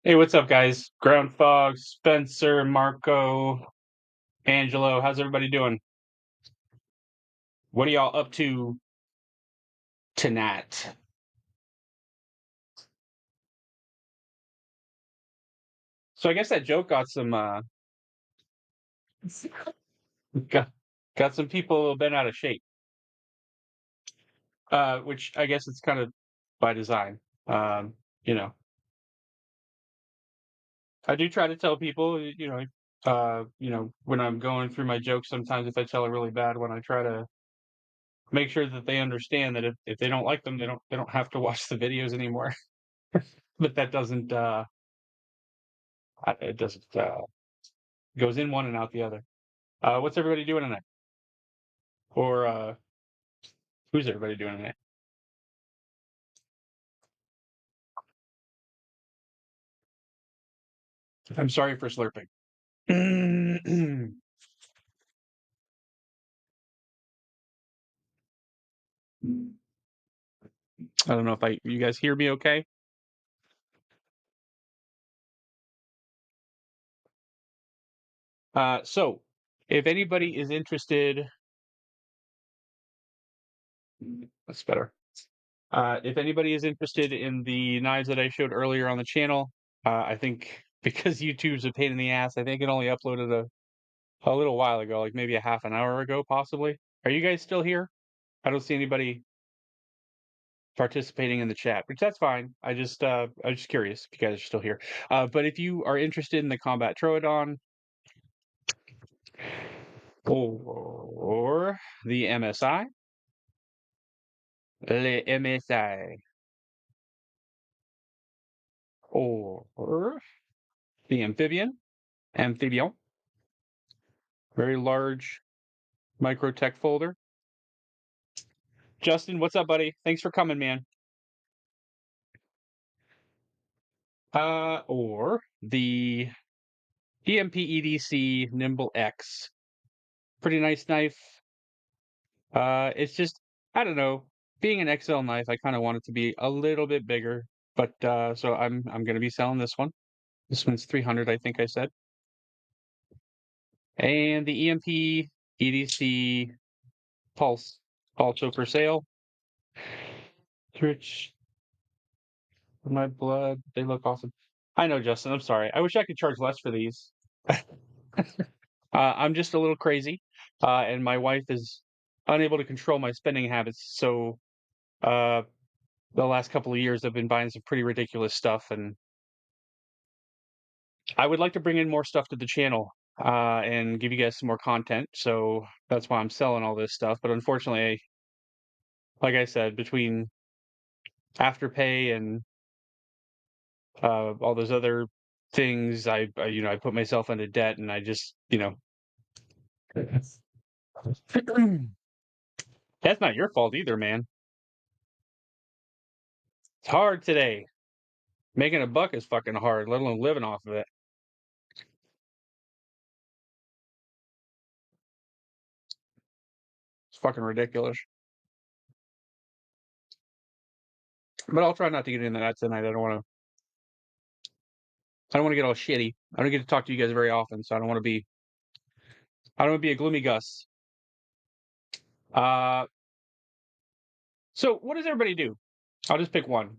Hey, what's up, guys? Ground Fog, Spencer, Marco, Angelo. How's everybody doing? What are y'all up to tonight? So I guess that joke got some got got some people a little bent out of shape. Which I guess it's kind of by design. Um, you know, I do try to tell people, when I'm going through my jokes, sometimes if I tell a really bad one, I try to make sure that they understand that if they don't like them, they don't have to watch the videos anymore. But that doesn't it doesn't goes in one and out the other. What's everybody doing tonight? Or who's everybody doing tonight? I'm sorry for slurping. I don't know if you guys hear me okay. So if anybody is interested, that's better. If anybody is interested in the knives that I showed earlier on the channel, I think because YouTube's a pain in the ass, I think it only uploaded a little while ago, like maybe a half an hour ago, possibly. Are you guys still here? I don't see anybody participating in the chat, which that's fine. I was just curious if you guys are still here. But if you are interested in the Combat Troodon or the MSI, le MSI, or the amphibian, very large micro tech folder. Justin, what's up, buddy? Thanks for coming, man. Or the EMP Nimble X, pretty nice knife. It's just, I don't know, being an XL knife, I kind of want it to be a little bit bigger, but so I'm gonna be selling this one. This one's 300, I think I said. And the EMP EDC Pulse also for sale. Rich, my blood, they look awesome. I know, Justin. I'm sorry. I wish I could charge less for these. I'm just a little crazy, and my wife is unable to control my spending habits. So uh, the last couple of years, I've been buying some pretty ridiculous stuff, and I would like to bring in more stuff to the channel and give you guys some more content. So that's why I'm selling all this stuff. But unfortunately, like I said, between Afterpay and all those other things, I put myself into debt, and I just that's not your fault either, man. It's hard today. Making a buck is fucking hard, let alone living off of it. It's fucking ridiculous. But I'll try not to get into that tonight. I don't want to get all shitty. I don't get to talk to you guys very often, so I don't want to be a gloomy Gus. Uh, so what does everybody do? I'll just pick one.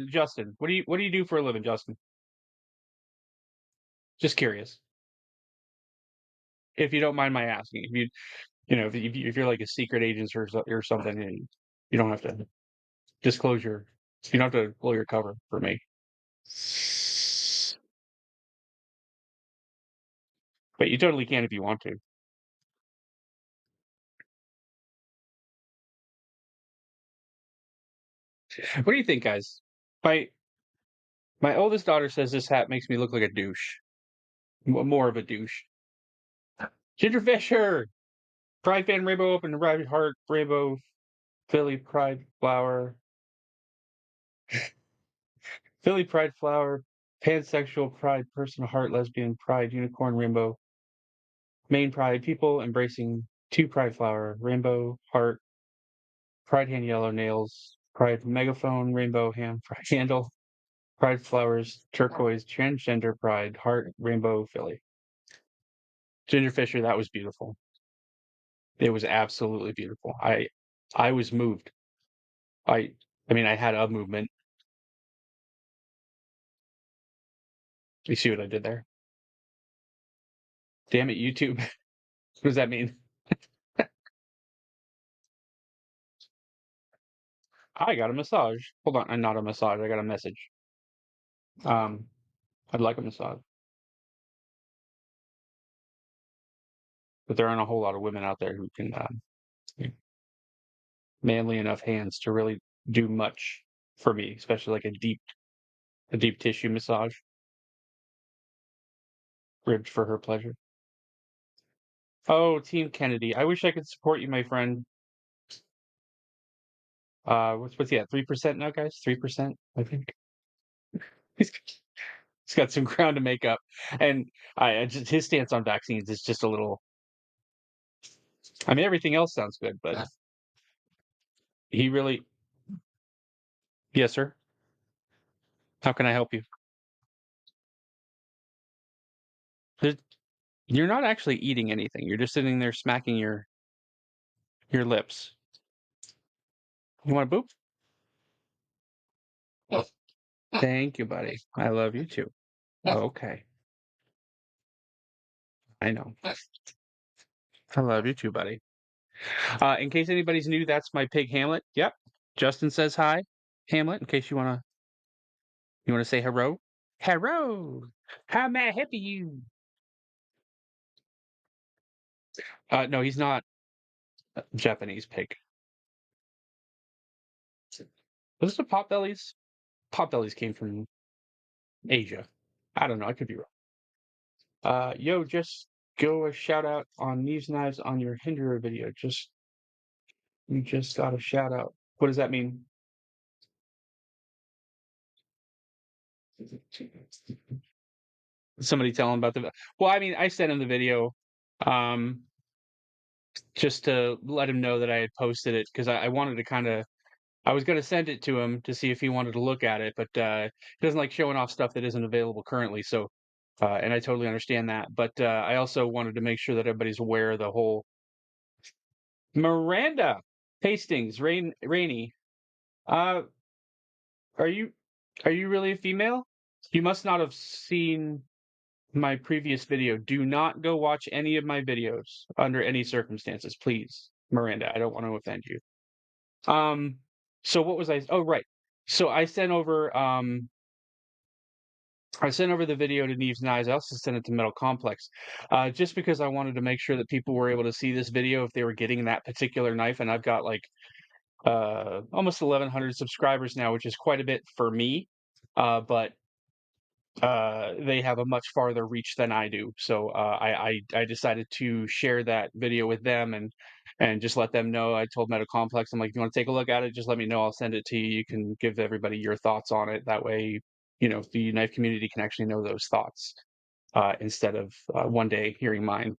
Justin, what do you do for a living, Justin? Just curious, if you don't mind my asking. If you're like a secret agent or something, you don't have to disclose your, you don't have to blow your cover for me. But you totally can if you want to. What do you think, guys? My my oldest daughter says this hat makes me look like a douche, more of a douche. Ginger Fisher, Pride Fan Rainbow Open, Rabbit Heart Rainbow, Philly Pride Flower, Philly Pride Flower, Pansexual Pride, Person Heart, Lesbian Pride, Unicorn Rainbow, Main Pride, People Embracing Two Pride Flower, Rainbow Heart, Pride Hand Yellow Nails, Pride Megaphone, Rainbow Hand, Pride Handle, Pride flowers, turquoise, transgender pride, heart, rainbow, Philly. Ginger Fisher, that was beautiful. It was absolutely beautiful. I was moved. I I mean, I had a movement. You see what I did there? Damn it, YouTube. What does that mean? I got a massage. Hold on, not a massage. I got a message. Um, I'd like a massage, but there aren't a whole lot of women out there who can manly enough hands to really do much for me, especially like a deep tissue massage, ribbed for her pleasure. Oh, Team Kennedy. I wish I could support you, my friend. What's he at? 3% now, guys? 3%, I think. He's he's got some ground to make up. And I just his stance on vaccines is just a little I mean, everything else sounds good, but he really Yes, sir. How can I help you? There's You're not actually eating anything. You're just sitting there smacking your lips. You want a boop? Thank you, buddy. I love you too. Okay. I know. I love you too, buddy. In case anybody's new, that's my pig Hamlet. Yep. Justin says hi, Hamlet. In case you wanna say hello. Hello. How may I help you? No, he's not a Japanese pig. Was it potbellies? Potbellies came from Asia. I don't know. I could be wrong. Yo, just go a shout out on Neves Knives on your Hinderer video. You just got a shout out. What does that mean? Somebody tell him about well, I mean, I sent him the video, um, just to let him know that I had posted it because I wanted to I was gonna send it to him to see if he wanted to look at it, but, he doesn't like showing off stuff that isn't available currently, so, and I totally understand that, but, I also wanted to make sure that everybody's aware of the whole Miranda Hastings, Rainey, uh, are you are you really a female? You must not have seen my previous video. Do not go watch any of my videos under any circumstances, please, Miranda. I don't want to offend you. Um, so what was I? Oh, right. So I sent over the video to Neves and Eyes. I also sent it to Metal Complex, just because I wanted to make sure that people were able to see this video if they were getting that particular knife. And I've got like almost 1,100 subscribers now, which is quite a bit for me. But they have a much farther reach than I do. So I decided to share that video with them and just let them know. I told Meta Complex, I'm like, you want to take a look at it? Just let me know. I'll send it to you. You can give everybody your thoughts on it. That way, the knife community can actually know those thoughts instead of one day hearing mine.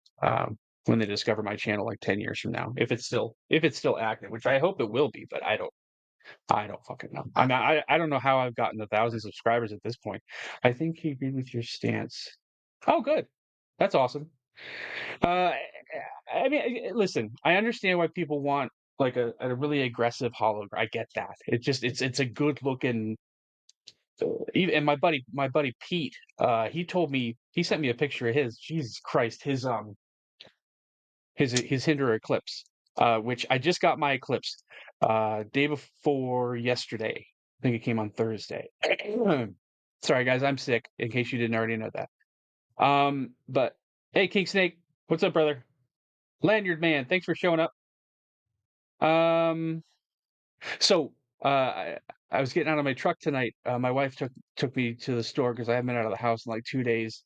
When they discover my channel like 10 years from now, if it's still active, which I hope it will be, but I don't fucking know. I don't know how I've gotten 1,000 subscribers at this point. I think he agreed with your stance. Oh, good. That's awesome. Uh, I mean, listen, I understand why people want like a really aggressive hologram. I get that. It's a good looking. And my buddy Pete, he sent me a picture of his. Jesus Christ, his Hinder Eclipse, which I just got my Eclipse day before yesterday. I think it came on Thursday. Sorry, guys, I'm sick. In case you didn't already know that. But hey, King Snake, what's up, brother? Lanyard man, thanks for showing up. Um, so I was getting out of my truck tonight. My wife took me to the store because I haven't been out of the house in like 2 days.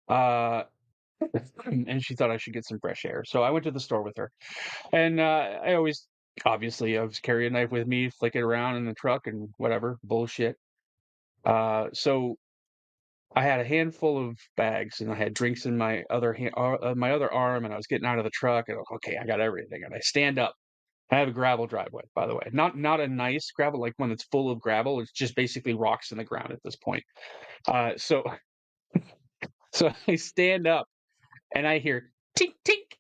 Uh, and she thought I should get some fresh air, so I went to the store with her. And I always, obviously, I was carry a knife with me, flick it around in the truck and whatever bullshit. So I had a handful of bags, and I had drinks in my other hand, my other arm, and I was getting out of the truck, and okay, I got everything, and I stand up, I have a gravel driveway, by the way. Not a nice gravel, like one that's full of gravel. It's just basically rocks in the ground at this point. So so I stand up and I hear tink tink.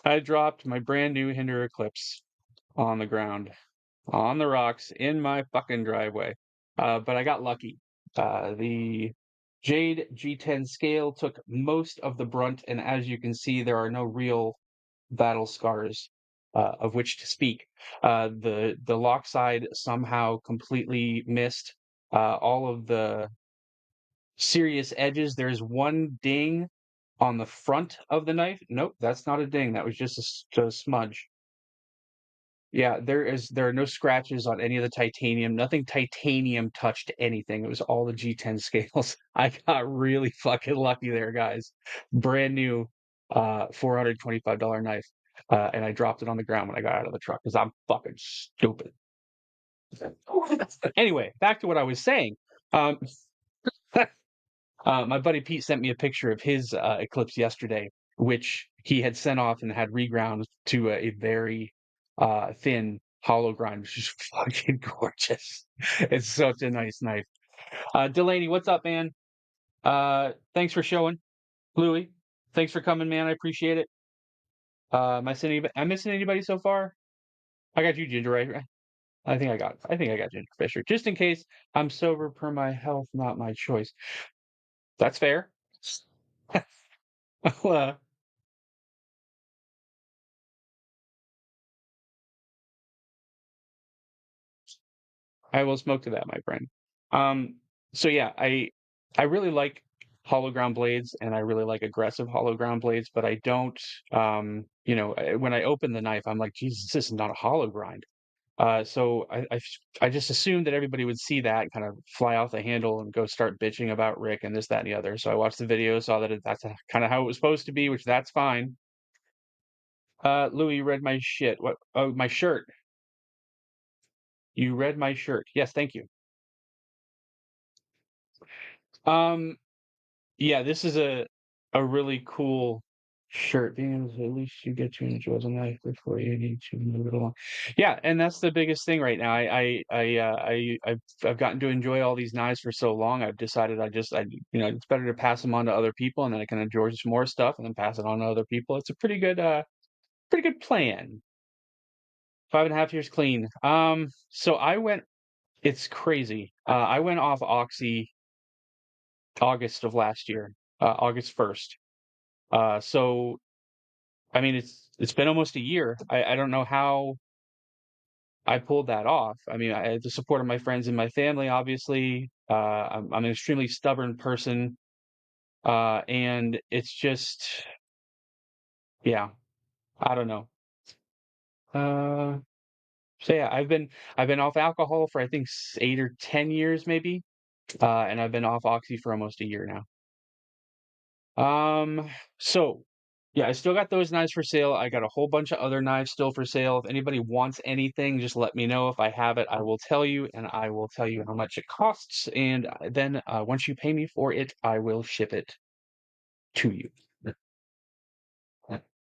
I dropped my brand new Hinder Eclipse on the ground, on the rocks in my fucking driveway. But I got lucky. The Jade G10 scale took most of the brunt, and as you can see, there are no real battle scars of which to speak. The lock side somehow completely missed all of the serious edges. There's one ding on the front of the knife. Nope, that's not a ding. That was just a smudge. Yeah, there are no scratches on any of the titanium. Nothing titanium touched anything. It was all the G10 scales. I got really fucking lucky there, guys. Brand new $425 knife. And I dropped it on the ground when I got out of the truck because I'm fucking stupid. Anyway, back to what I was saying. Um, my buddy Pete sent me a picture of his Eclipse yesterday, which he had sent off and had reground to a very thin hollow grind, which is fucking gorgeous. It's such a nice knife. Delaney, what's up, man? Thanks for showing. Louie, thanks for coming, man. I appreciate it. Am I missing anybody so far? I got you, Ginger, right? I think I got Ginger Fisher. Just in case, I'm sober per my health, not my choice. That's fair. Well, I will smoke to that, my friend. Um, so yeah, I really like hollow ground blades and I really like aggressive hollow ground blades, but I don't when I open the knife, I'm like, Jesus, this is not a hollow grind. So I just assumed that everybody would see that, kind of fly off the handle and go start bitching about Rick and this, that, and the other. So I watched the video, saw that that's kind of how it was supposed to be, which that's fine. Louis, you read my shit. What? Oh, my shirt. You read my shirt. Yes, thank you. Um, Yeah, this is a really cool shirt. Being able to at least you get to enjoy the life before you need to move it along. Yeah, and that's the biggest thing right now. I've gotten to enjoy all these knives for so long. I've decided it's better to pass them on to other people, and then I can enjoy some more stuff, and then pass it on to other people. It's a pretty good plan. 5.5 years clean. So I went. It's crazy. I went off Oxy August of last year, August 1st. So I mean, it's been almost a year. I don't know how I pulled that off. I mean, I had the support of my friends and my family, obviously. I'm an extremely stubborn person, and it's just, yeah, I don't know. Uh, so yeah, I've been off alcohol for I think 8 or 10 years, maybe, and I've been off oxy for almost a year now. So yeah, I still got those knives for sale. I got a whole bunch of other knives still for sale. If anybody wants anything, just let me know. If I have it, I will tell you, and I will tell you how much it costs. And then once you pay me for it, I will ship it to you.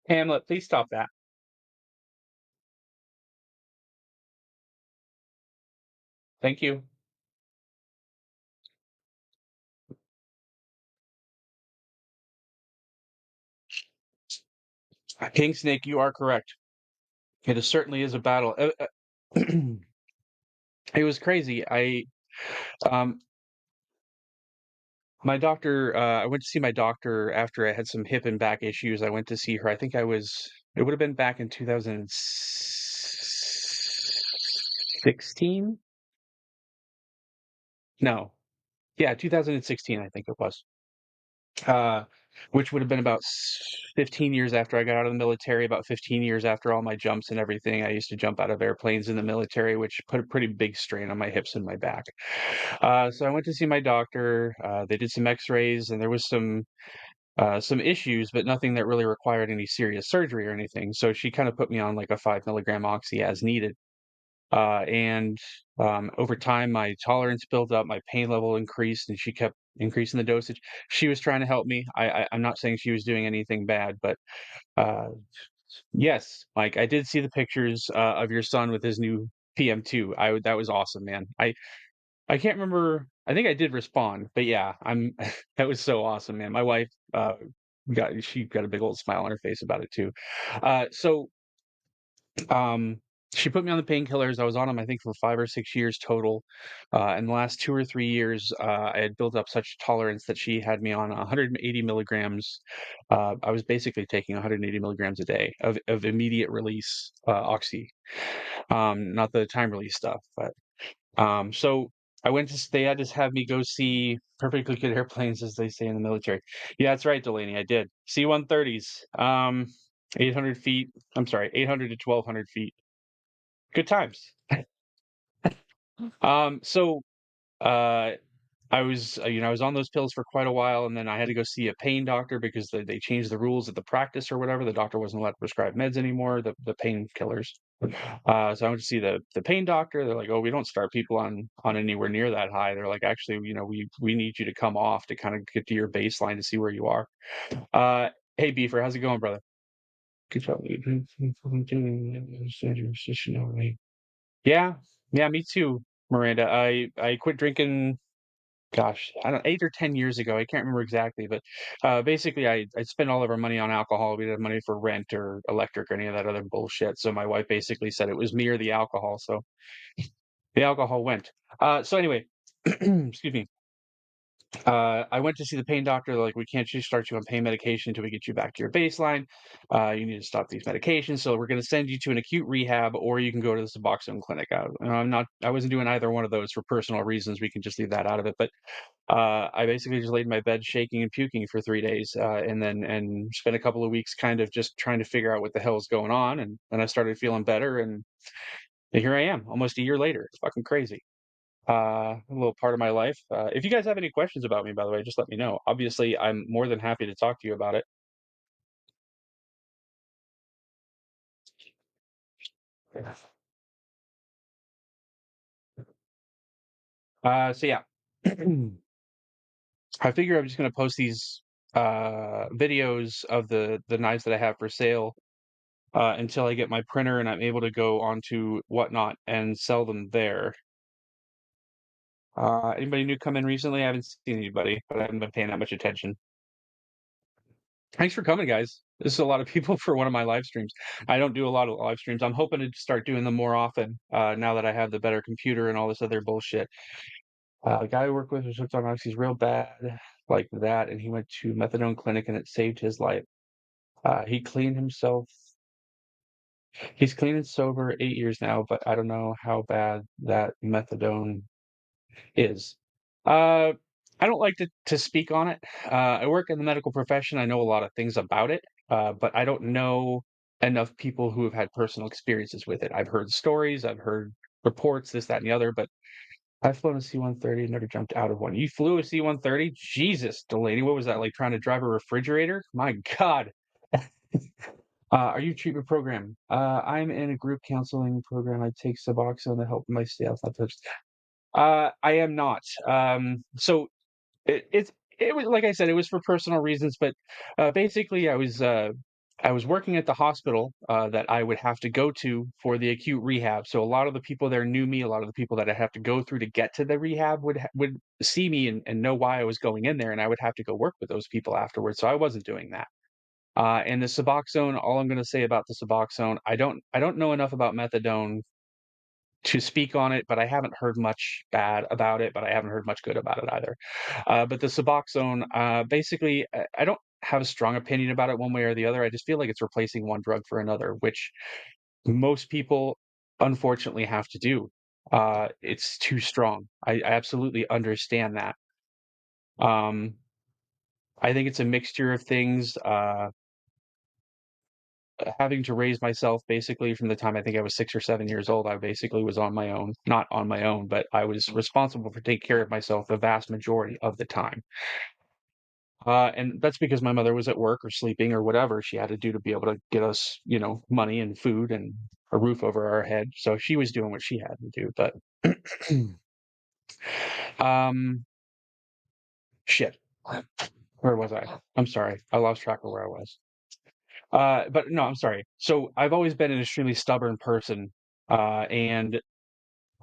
Hamlet, please stop that. Thank you. King Snake, you are correct. It certainly is a battle. It was crazy. Um, My doctor, I went to see my doctor after I had some hip and back issues. I went to see her. It would have been back in 2016? No. Yeah, 2016, I think it was. Uh, which would have been about 15 years after I got out of the military, about 15 years after all my jumps and everything. I used to jump out of airplanes in the military, which put a pretty big strain on my hips and my back. So I went to see my doctor. They did some x-rays and there was some issues, but nothing that really required any serious surgery or anything. So she kind of put me on like a 5 milligram oxy as needed. And over time, my tolerance built up, my pain level increased, and she kept increasing the dosage. She was trying to help me. I'm not saying she was doing anything bad, but uh, yes, Mike, I did see the pictures of your son with his new PM2. That was awesome, man. I can't remember. I think I did respond, but yeah, I'm that was so awesome, man. My wife she got a big old smile on her face about it too. So um, she put me on the painkillers. I was on them, I think, for 5 or 6 years total. In the last 2 or 3 years, I had built up such tolerance that she had me on 180 milligrams. I was basically taking 180 milligrams a day of immediate release oxy, not the time release stuff. But so I went to they had to have me go see perfectly good airplanes, as they say in the military. Yeah, that's right, Delaney. I did C-130s. 800 feet. I'm sorry, 800 to 1200 feet. Good times. So uh, I was, I was on those pills for quite a while, and then I had to go see a pain doctor because they changed the rules at the practice or whatever. The doctor wasn't allowed to prescribe meds anymore, the painkillers. So I went to see the pain doctor. They're like, "Oh, we don't start people on anywhere near that high." They're like, "Actually, we need you to come off to kind of get to your baseline to see where you are." Uh, hey, Beefer, how's it going, brother? Good job. Yeah, yeah, me too, Miranda. I quit drinking, gosh, I don't 8 or 10 years ago. I can't remember exactly, but basically, I spent all of our money on alcohol. We didn't have money for rent or electric or any of that other bullshit. So my wife basically said it was me or the alcohol. So the alcohol went. So anyway, excuse me. I went to see the pain doctor. They're like, we can't just start you on pain medication until we get you back to your baseline. You need to stop these medications. So we're going to send you to an acute rehab, or you can go to the Suboxone clinic. I wasn't doing either one of those for personal reasons. We can just leave that out of it. But I basically just laid in my bed shaking and puking for 3 days, and spent a couple of weeks kind of just trying to figure out what the hell is going on. And then I started feeling better, and here I am, almost a year later. It's fucking crazy. A little part of my life. If you guys have any questions about me, by the way, just let me know. Obviously, I'm more than happy to talk to you about it. So yeah, I figure I'm just gonna post these videos of the knives that I have for sale until I get my printer and I'm able to go onto Whatnot and sell them there. Anybody new come in recently? I haven't seen anybody, but I haven't been paying that much attention. Thanks for coming, guys. This is a lot of people for one of my live streams. I don't do a lot of live streams. I'm hoping to start doing them more often now that I have the better computer and all this other bullshit. The guy I work with was hooked on oxy. He's real bad like that, and he went to methadone clinic and it saved his life. He cleaned himself. He's clean and sober 8 years now, but I don't know how bad that methadone is. Uh, I don't like to speak on it. I work in the medical profession. I know a lot of things about it, but I don't know enough people who have had personal experiences with it. I've heard stories, I've heard reports, this, that, and the other, but I've flown a C-130 and never jumped out of one. You flew a C-130? Jesus, Delaney, what was that like trying to drive a refrigerator? My God. Are you treatment program? I'm in a group counseling program. I take Suboxone to help my staff not touch. I am not. So it was like I said, it was for personal reasons, but basically I was working at the hospital that I would have to go to for the acute rehab. So a lot of the people there knew me. A lot of the people that I have to go through to get to the rehab would see me and know why I was going in there, and I would have to go work with those people afterwards. So I wasn't doing that. And the Suboxone, all I'm going to say about the Suboxone, I don't know enough about methadone to speak on it, but I haven't heard much bad about it, but I haven't heard much good about it either. But the Suboxone, basically, I don't have a strong opinion about it one way or the other. I just feel like it's replacing one drug for another, which most people unfortunately have to do. It's too strong. I absolutely understand that. Um, I think it's a mixture of things. Having to raise myself basically from the time I think I was 6 or 7 years old, I basically was on my own. Not on my own, but I was responsible for taking care of myself the vast majority of the time. And that's because my mother was at work or sleeping or whatever she had to do to be able to get us, money and food. And a roof over our head, so she was doing what she had to do, but um, shit. Where was I? I'm sorry. I lost track of where I was. But no, I'm sorry. So I've always been an extremely stubborn person, and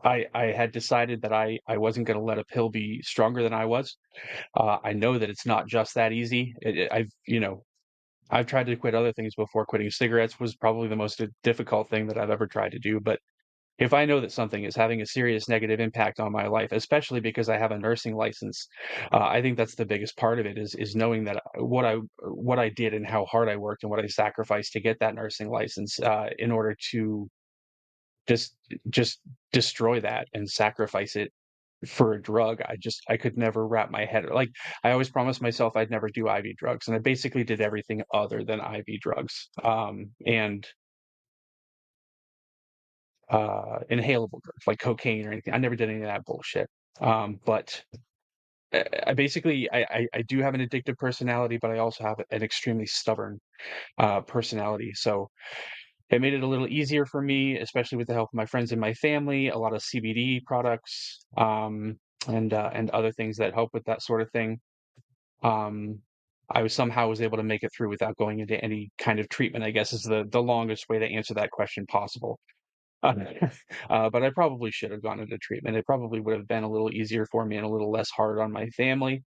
I had decided that I wasn't going to let a pill be stronger than I was. I know that it's not just that easy. I've tried to quit other things before. Quitting cigarettes was probably the most difficult thing that I've ever tried to do. But if I know that something is having a serious negative impact on my life, especially because I have a nursing license, I think that's the biggest part of it is knowing that what I did and how hard I worked and what I sacrificed to get that nursing license in order to just just destroy that and sacrifice it for a drug. I could never wrap my head like I always promised myself I'd never do IV drugs, and I basically did everything other than IV drugs. And inhalable drugs like cocaine or anything. I never did any of that bullshit. But I basically I do have an addictive personality, but I also have an extremely stubborn personality. So it made it a little easier for me, especially with the help of my friends and my family. A lot of CBD products, and other things that help with that sort of thing. Um, I was able to make it through without going into any kind of treatment. I guess is the longest way to answer that question possible. Uh, but I probably should have gone into treatment. It probably would have been a little easier for me and a little less hard on my family.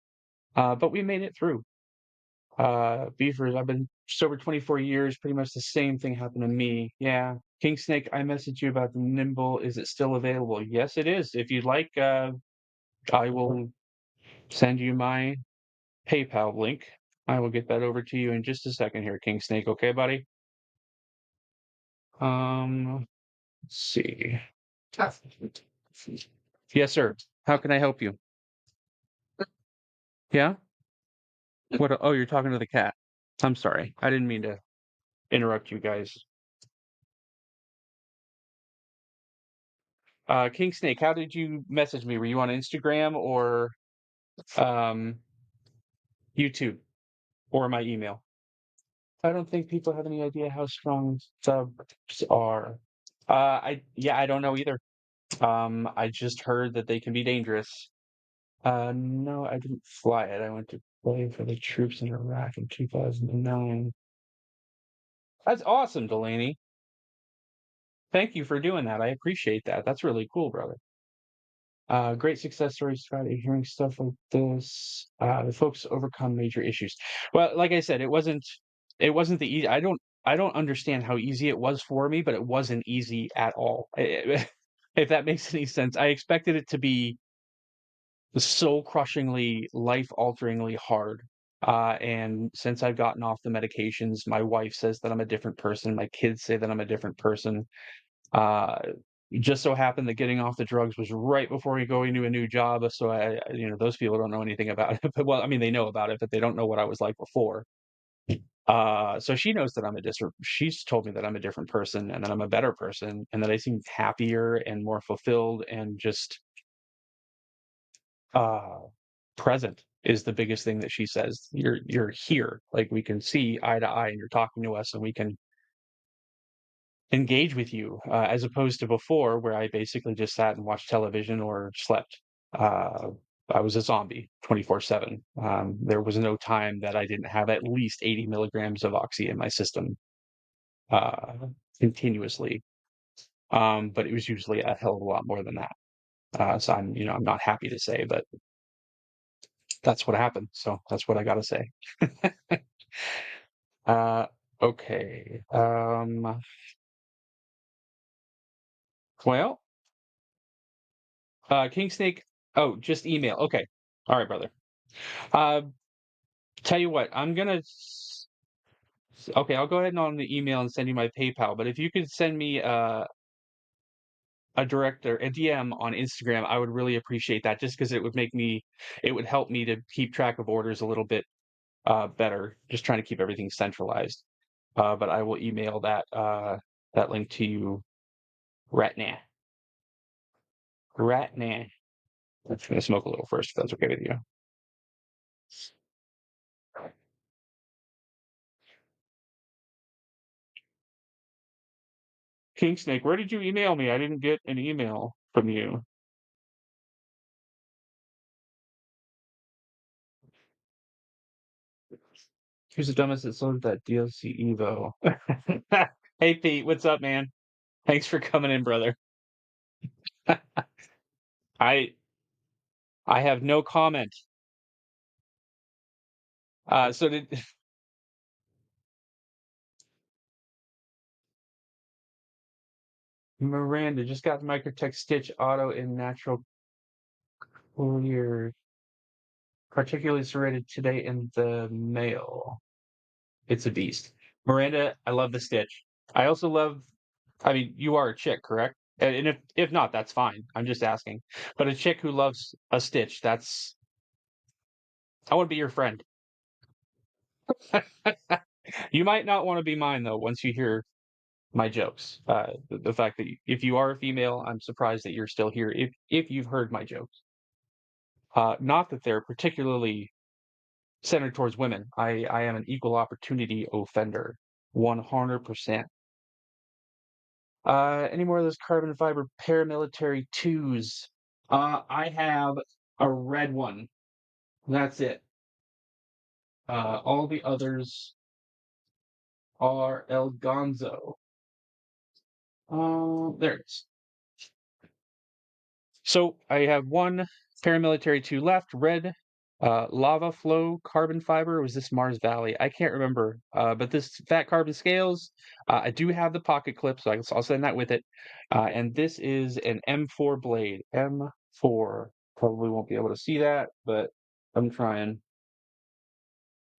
But we made it through. Beefers, I've been sober 24 years. Pretty much the same thing happened to me. Yeah. King Snake, I messaged you about the Nimble. Is it still available? Yes, it is. If you'd like, I will send you my PayPal link. I will get that over to you in just a second here, King Snake. Okay, buddy? Let's see. Yes, sir. How can I help you? Yeah? What? Oh, you're talking to the cat. I'm sorry. I didn't mean to interrupt you guys. King Snake, how did you message me? Were you on Instagram or um, YouTube or my email? I don't think people have any idea how strong subs are. I don't know either. I just heard that they can be dangerous. No, I didn't fly it. I went to play for the troops in Iraq in 2009. That's awesome, Delaney. Thank you for doing that. I appreciate that. That's really cool, brother. Great success stories throughout hearing stuff like this. The folks overcome major issues. Well, like I said, it wasn't the easy. I don't understand how easy it was for me, but it wasn't easy at all. If that makes any sense. I expected it to be soul crushingly, life alteringly hard. And since I've gotten off the medications, my wife says that I'm a different person. My kids say that I'm a different person. Uh, just so happened that getting off the drugs was right before we go into a new job. So those people don't know anything about it. But well, I mean, they know about it, but they don't know what I was like before. So she knows that she's told me that I'm a different person and that I'm a better person and that I seem happier and more fulfilled and just uh present is the biggest thing that she says. You're here. Like we can see eye to eye and you're talking to us and we can engage with you, as opposed to before where I basically just sat and watched television or slept. Uh, I was a zombie 24/7. There was no time that I didn't have at least 80 milligrams of oxy in my system uh, continuously. But it was usually a hell of a lot more than that. So I'm not happy to say, but that's what happened. So that's what I got to say. uh, okay. Well, King Snake. Oh, just email. Okay. All right, brother. Uh, Tell you what, okay, I'll go ahead and on the email and send you my PayPal, but if you could send me a DM on Instagram, I would really appreciate that just because it would help me to keep track of orders a little bit better, just trying to keep everything centralized. But I will email that link to you right now. Right now. I'm gonna smoke a little first, if that's okay with you. King Snake, where did you email me? I didn't get an email from you. Who's the dumbest that sold that DLC Evo? Hey Pete, what's up, man? Thanks for coming in, brother. I I have no comment. So did Miranda just got Microtech Stitch Auto in natural clear, particularly serrated today in the mail. It's a beast. Miranda, I love the Stitch. I also love. I mean, you are a chick, correct? And if not, that's fine. I'm just asking. But a chick who loves a Stitch, that's I want to be your friend. You might not want to be mine though. Once you hear my jokes, the fact that if you are a female, I'm surprised that you're still here. If you've heard my jokes, not that they're particularly centered towards women. I am an equal opportunity offender, 100%. Any more of those carbon fiber paramilitary twos? I have a red one. That's it. All the others are El Gonzo. There it is. So I have one paramilitary two left, red, lava flow carbon fiber. Was this Mars Valley? I can't remember. But this fat carbon scales. I do have the pocket clip, so I'll send that with it. And this is an M4 blade. M4. Probably won't be able to see that, but I'm trying.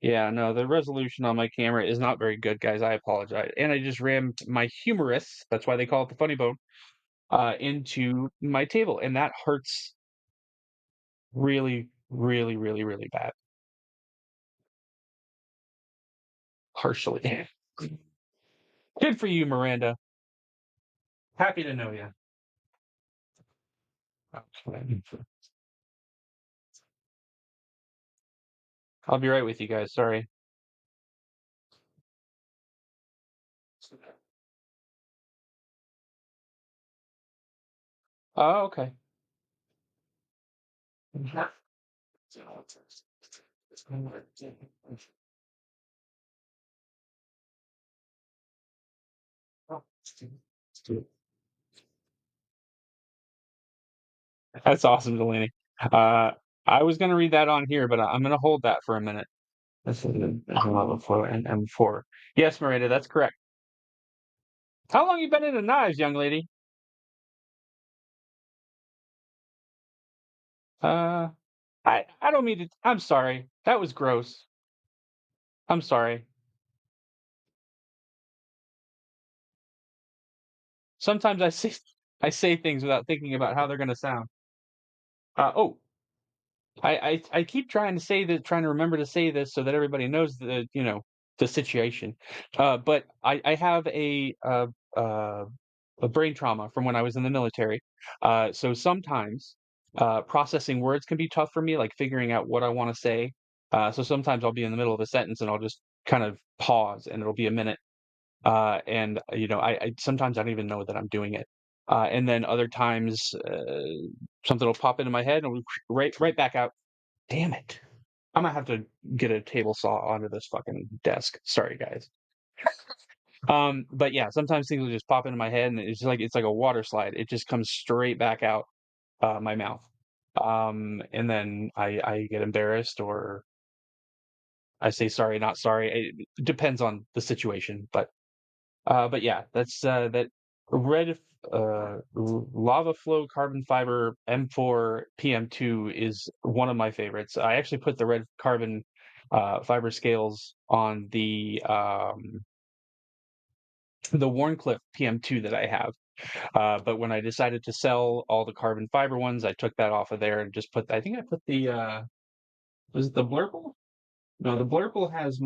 Yeah, no, the resolution on my camera is not very good, guys. I apologize. And I just rammed my humerus, that's why they call it the funny bone, into my table, and that hurts really, really, really, really bad. Partially. Good for you, Miranda. Happy to know you. I'll be right with you guys. Sorry. Oh, okay. That's awesome, Delaney. Uh, I was going to read that on here, but I'm going to hold that for a minute. This is a level 4 and M4. Yes, Miranda, that's correct. How long you been into knives, young lady? Uh, I don't mean to. I'm sorry. That was gross. I'm sorry. Sometimes I say things without thinking about how they're going to sound. Oh, I keep trying to say that, trying to remember to say this so that everybody knows the situation. But I have uh, a brain trauma from when I was in the military. So sometimes processing words can be tough for me, like figuring out what I want to say. So sometimes I'll be in the middle of a sentence and I'll just kind of pause, and it'll be a minute. And I sometimes I don't even know that I'm doing it. And then other times, something will pop into my head and right back out. Damn it! I'm gonna have to get a table saw onto this fucking desk. Sorry, guys. But yeah, sometimes things will just pop into my head, and it's like a water slide. It just comes straight back out my mouth. And then I get embarrassed, or I say sorry, not sorry. It depends on the situation, but yeah, that's that red lava flow carbon fiber M4 PM2 is one of my favorites. I actually put the red carbon fiber scales on the Warncliffe PM2 that I have. But when I decided to sell all the carbon fiber ones, I took that off of there and just put. I think I put the was it the Blurple? No, the Blurple has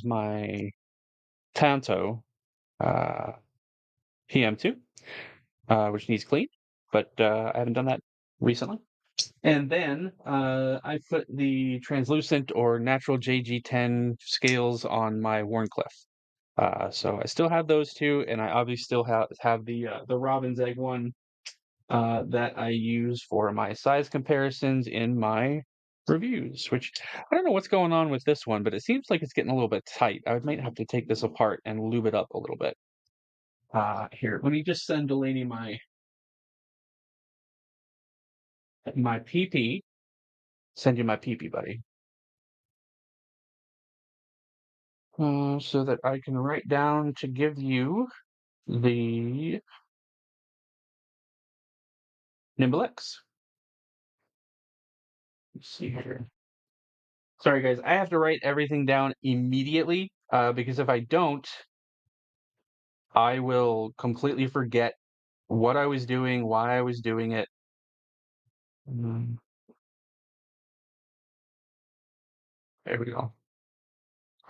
my Tanto uh, PM2, which needs clean, but I haven't done that recently. And then I put the translucent or natural JG10 scales on my Warncliffe. So I still have those two, and I obviously still have the robin's egg one that I use for my size comparisons in my reviews. Which I don't know what's going on with this one, but it seems like it's getting a little bit tight. I might have to take this apart and lube it up a little bit. Here, let me just send Delaney my PP. Send you my PP, buddy, so that I can write down to give you the Nimble X. Let's see here. Sorry, guys. I have to write everything down immediately because if I don't, I will completely forget what I was doing, why I was doing it. Mm, There we go. All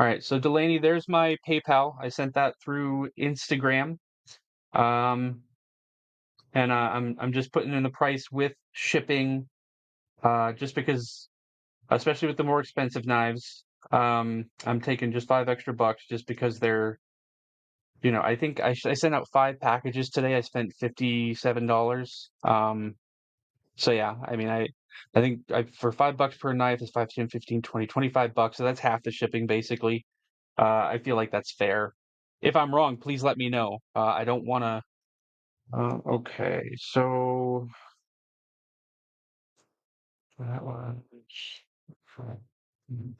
right. So Delaney, there's my PayPal. I sent that through Instagram. Um, and I'm just putting in the price with shipping, just because, especially with the more expensive knives, I'm taking just $5 extra just because they're, I think I sent out 5 packages today. I spent $57. So yeah, I mean, I think for $5 per knife is 5, 10, 15, 20, $25. So that's half the shipping basically. I feel like that's fair. If I'm wrong, please let me know. I don't want to. Okay, so that was.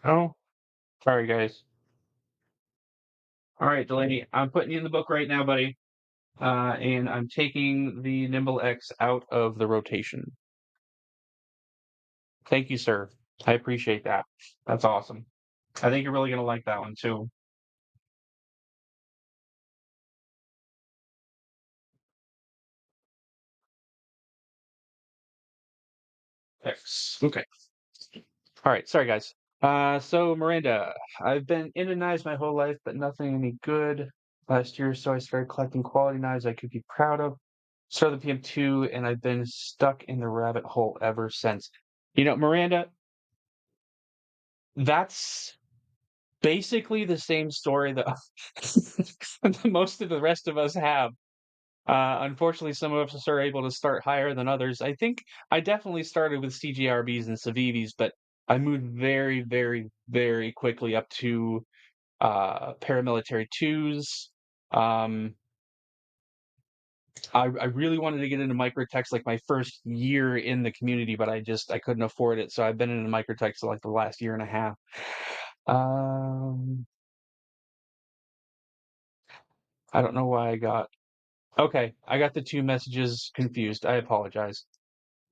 Oh, sorry, guys. All right, Delaney, I'm putting you in the book right now, buddy. And I'm taking the Nimble X out of the rotation. Thank you, sir. I appreciate that. That's awesome. I think you're really gonna like that one too. X. Okay. All right. Sorry, guys. So Miranda, I've been into knives my whole life, but nothing any good. Last year, so I started collecting quality knives I could be proud of. Started the PM2, and I've been stuck in the rabbit hole ever since. Miranda, that's basically the same story that most of the rest of us have. Unfortunately, some of us are able to start higher than others. I think I definitely started with CGRBs and Civivis, but I moved very, very, very quickly up to paramilitary twos. Um, I really wanted to get into microtechs like my first year in the community, but I couldn't afford it. So I've been in microtechs like the last year and a half. Um, I don't know why I got. Okay, I got the two messages confused. I apologize.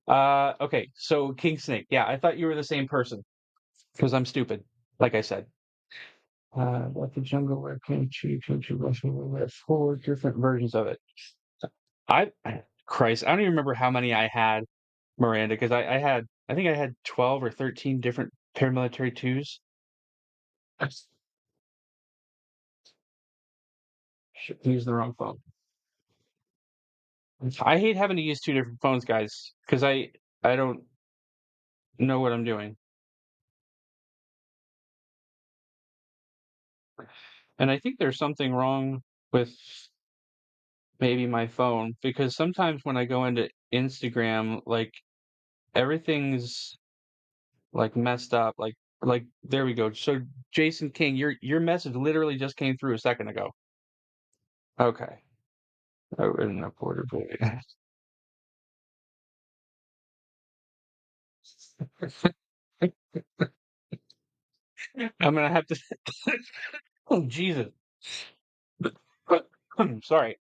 Okay, so King Snake. Yeah, I thought you were the same person because I'm stupid, like I said. What the jungle where kimchi Russian roulette, 4 different versions of it. Christ, I don't even remember how many I had, Miranda, because I think I had 12 or 13 different paramilitary twos. I used the wrong phone. I hate having to use 2 different phones, guys, because I don't know what I'm doing, and I think there's something wrong with maybe my phone because sometimes when I go into Instagram, like everything's like messed up. Like there we go. So Jason King, your message literally just came through a second ago. Okay. Oh, in a border boy. I'm gonna have to. Oh Jesus. Sorry.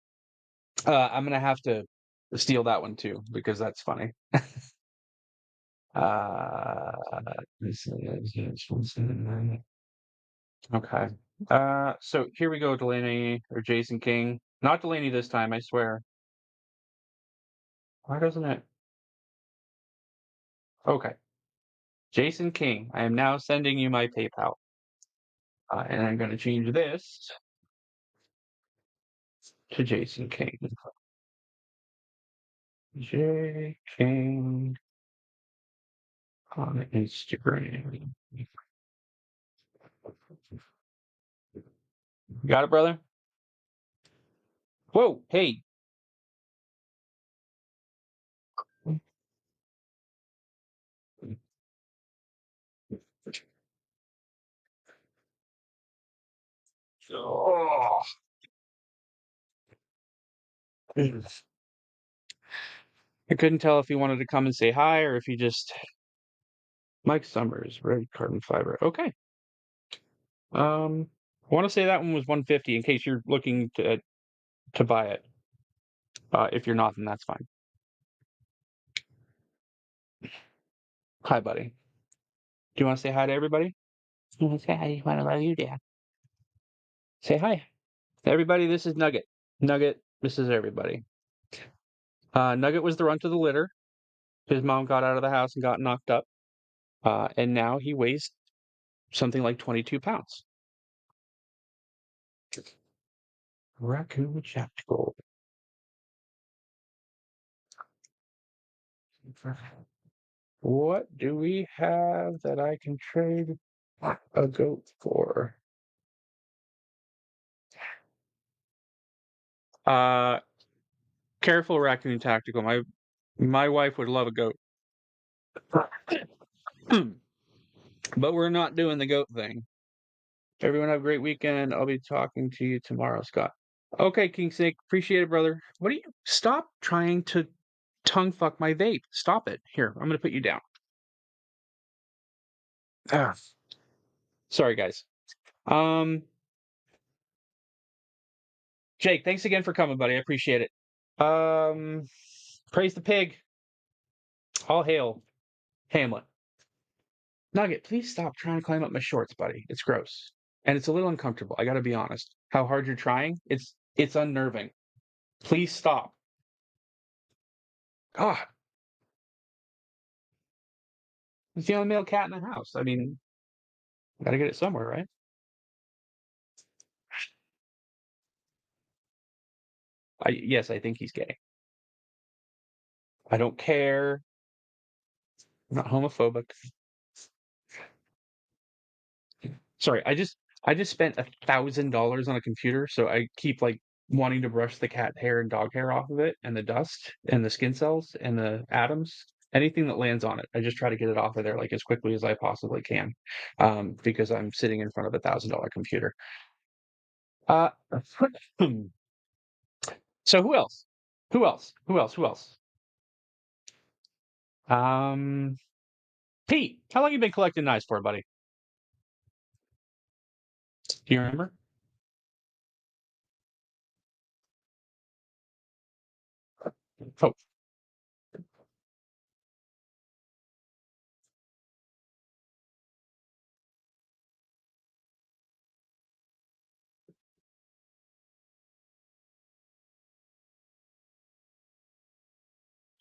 I'm gonna have to steal that one too because that's funny. Uh, okay. So here we go, Delaney or Jason King. Not Delaney this time, I swear. Why doesn't it? Okay. Jason King, I am now sending you my PayPal. And I'm going to change this to Jason King. J. King on Instagram. Got it, brother? Whoa, hey. Oh. I couldn't tell if he wanted to come and say hi or if he just Mike Summers, red carbon fiber. Okay. I want to say that one was 150 in case you're looking to buy it. If you're not, then that's fine. Hi, buddy. Do you want to say hi to everybody? You want to say hi? You want to love you, Dad? Say hi. Everybody, this is Nugget. Nugget, this is everybody. Nugget was the runt of the litter. His mom got out of the house and got knocked up. And now he weighs something like 22 pounds. Raccoon Chapel. What do we have that I can trade a goat for? Uh, Careful, Raccoon Tactical. My wife would love a goat. But we're not doing the goat thing. Everyone have a great weekend. I'll be talking to you tomorrow, Scott. Okay, King Snake. Appreciate it, brother. What do you stop trying to tongue fuck my vape? Stop it. Here, I'm gonna put you down. Ah, sorry, guys. Um, Jake, thanks again for coming, buddy. I appreciate it. Praise the pig. All hail Hamlet. Nugget, please stop trying to climb up my shorts, buddy. It's gross. And it's a little uncomfortable. I gotta be honest. How hard you're trying, it's unnerving. Please stop. God, it's the only male cat in the house. I mean, gotta get it somewhere, right? Yes, I think he's gay. I don't care. I'm not homophobic. Sorry, I just spent $1,000 on a computer, so I keep like wanting to brush the cat hair and dog hair off of it, and the dust, and the skin cells, and the atoms. Anything that lands on it, I just try to get it off of there like as quickly as I possibly can, because I'm sitting in front of $1,000 computer. Uh, so who else? Who else? Who else? Who else? Um, Pete, how long you been collecting knives for, buddy? Do you remember? Oh,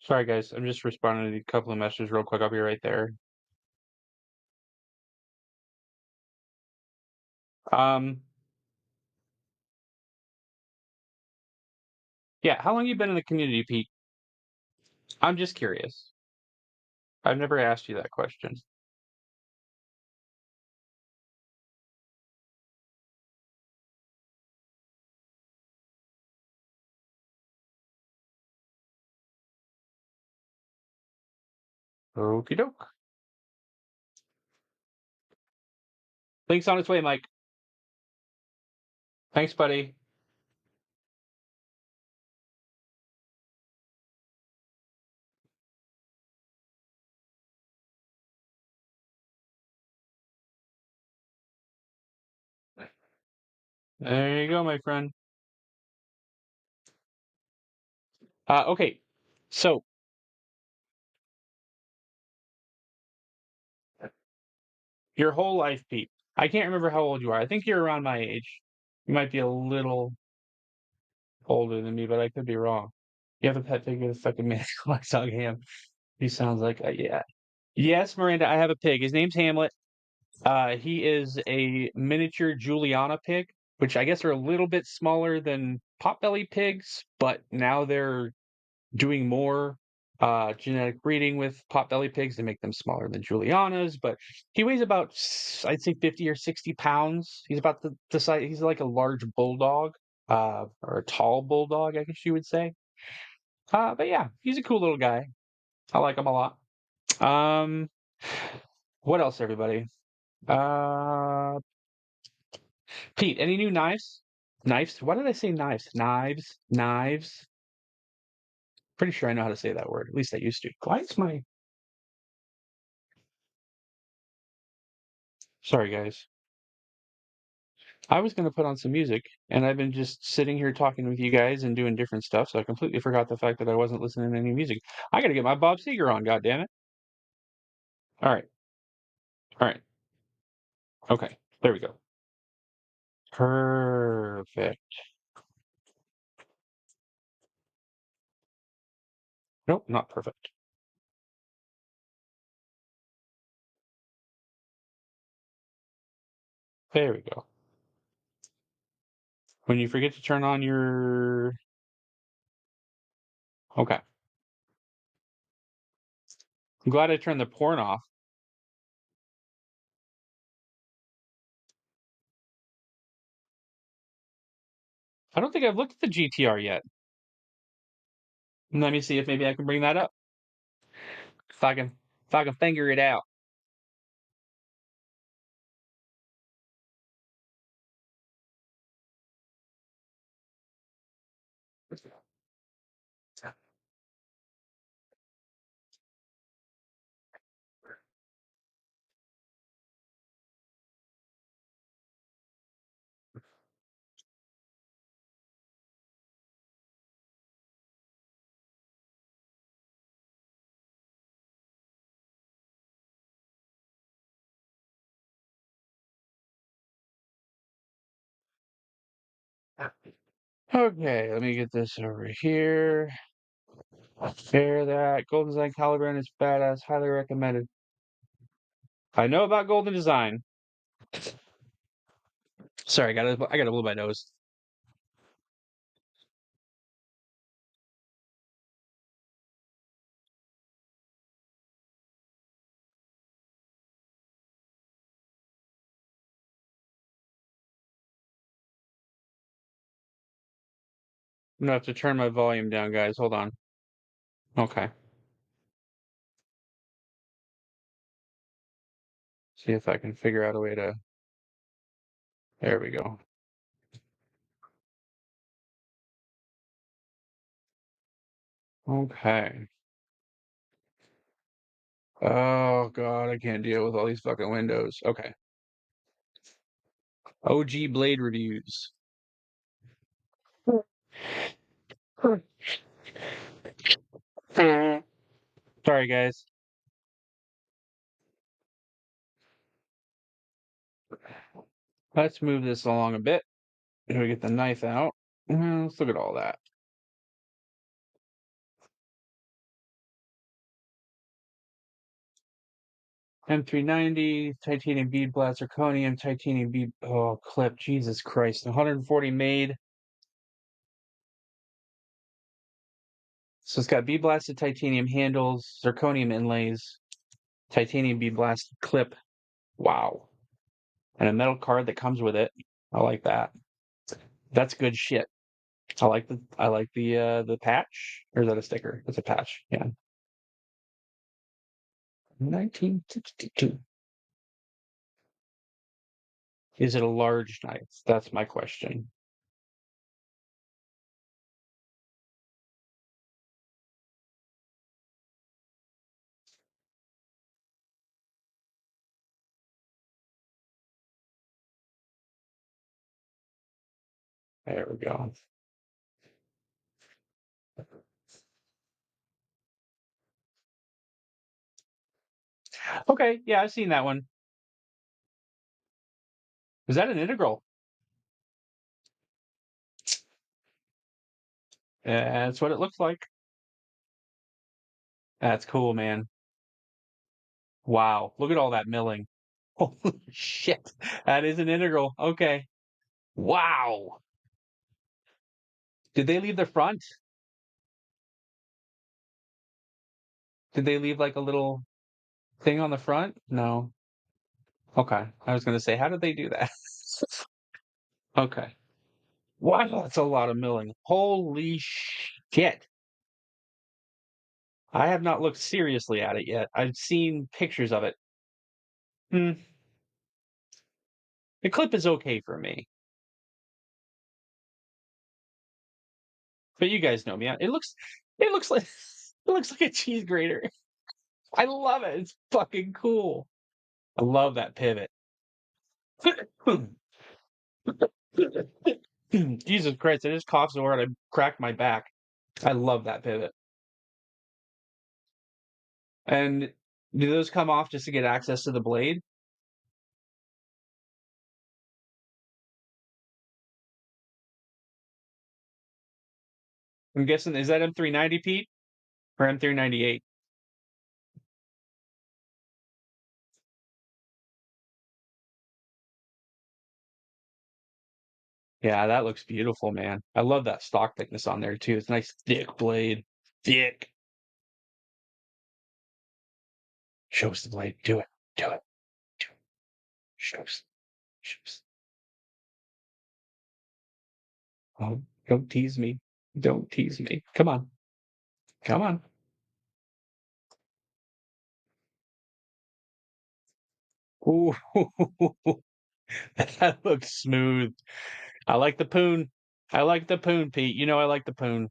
sorry, guys. I'm just responding to a couple of messages real quick. I'll be right there. Um, yeah, how long you been in the community, Pete? I'm just curious. I've never asked you that question. Okie doke. Link's on its way, Mike. Thanks, buddy. There you go, my friend. Okay, so your whole life, Pete. I can't remember how old you are. I think you're around my age. You might be a little older than me, but I could be wrong. You have a pet pig with a fucking man like dog ham. He sounds like yeah. Yes, Miranda, I have a pig. His name's Hamlet. He is a miniature Juliana pig, which I guess are a little bit smaller than potbelly pigs, but now they're doing more. genetic breeding with potbelly pigs to make them smaller than Juliana's, but he weighs about, I'd say 50 or 60 pounds. He's about the size, he's like a large bulldog, or a tall bulldog, I guess you would say. But yeah, he's a cool little guy. I like him a lot. Um, what else, everybody? Uh, Pete, any new knives? Knives? Why did I say knives? Knives? Knives? Pretty sure I know how to say that word. At least I used to. Why is my. Sorry, guys. I was going to put on some music, and I've been just sitting here talking with you guys and doing different stuff, so I completely forgot the fact that I wasn't listening to any music. I got to get my Bob Seger on, goddammit. All right. All right. Okay. There we go. Perfect. Nope, not perfect. There we go. When you forget to turn on your. Okay. I'm glad I turned the porn off. I don't think I've looked at the GTR yet. Let me see if maybe I can bring that up. If I can figure it out. Okay, let me get this over here. Share that. Golden Design Caliburn is badass. Highly recommended. I know about Golden Design. Sorry, I gotta blow my nose. I'm gonna have to turn my volume down, guys. Hold on. Okay. See if I can figure out a way to. There we go. Okay. Oh God, I can't deal with all these fucking windows. Okay. OG Blade reviews. Sorry, guys. Let's move this along a bit. Here we get the knife out. Let's look at all that. M390, titanium bead blast, zirconium, titanium bead. Oh, clip. Jesus Christ. 140 made. So it's got bead blasted titanium handles, zirconium inlays, titanium bead blasted clip. Wow. And a metal card that comes with it. I like that. That's good shit. I like the patch. Or is that a sticker? It's a patch. Yeah. 1962. Is it a large knife? That's my question. There we go. Okay, yeah, I've seen that one. Is that an integral? That's what it looks like. That's cool, man. Wow, look at all that milling. Holy shit. That is an integral. Okay. Wow. Did they leave the front? Did they leave like a little thing on the front? No. Okay. I was gonna say, how did they do that? Okay. Wow, that's a lot of milling. Holy shit. I have not looked seriously at it yet. I've seen pictures of it. Hmm. The clip is okay for me, but you guys know me. It looks like it looks like a cheese grater. I love it. It's fucking cool. I love that pivot. Jesus Christ! I just coughed so hard I cracked my back. I love that pivot. And do those come off just to get access to the blade? I'm guessing is that M390 Pete or M398? Yeah, that looks beautiful, man. I love that stock thickness on there too. It's a nice thick blade. Thick. Show us the blade. Do it. Do it. Do it. Show us. Show us. Oh, don't tease me. Don't tease me. Come on. Come on. Ooh, that looks smooth. I like the poon. I like the poon, Pete. You know I like the poon.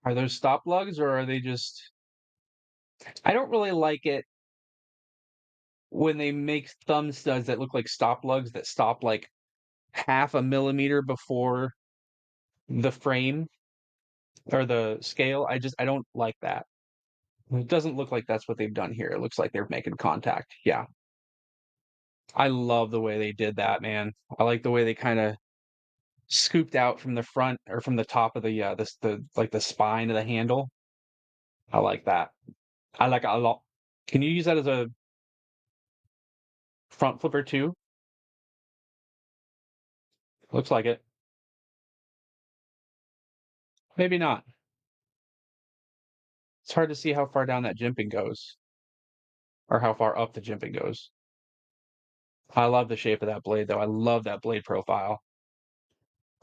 Are those stop lugs or are they just I don't really like it when they make thumb studs that look like stop lugs that stop like half a millimeter before the frame or the scale. I don't like that. It doesn't look like that's what they've done here. It looks like they're making contact. Yeah. I love the way they did that, man. I like the way they kind of scooped out from the front or from the top of the like the spine of the handle. I like that. I like it a lot. Can you use that as a front flipper too? Looks like it. Maybe not. It's hard to see how far down that jimping goes or how far up the jimping goes. I love the shape of that blade though. I love that blade profile.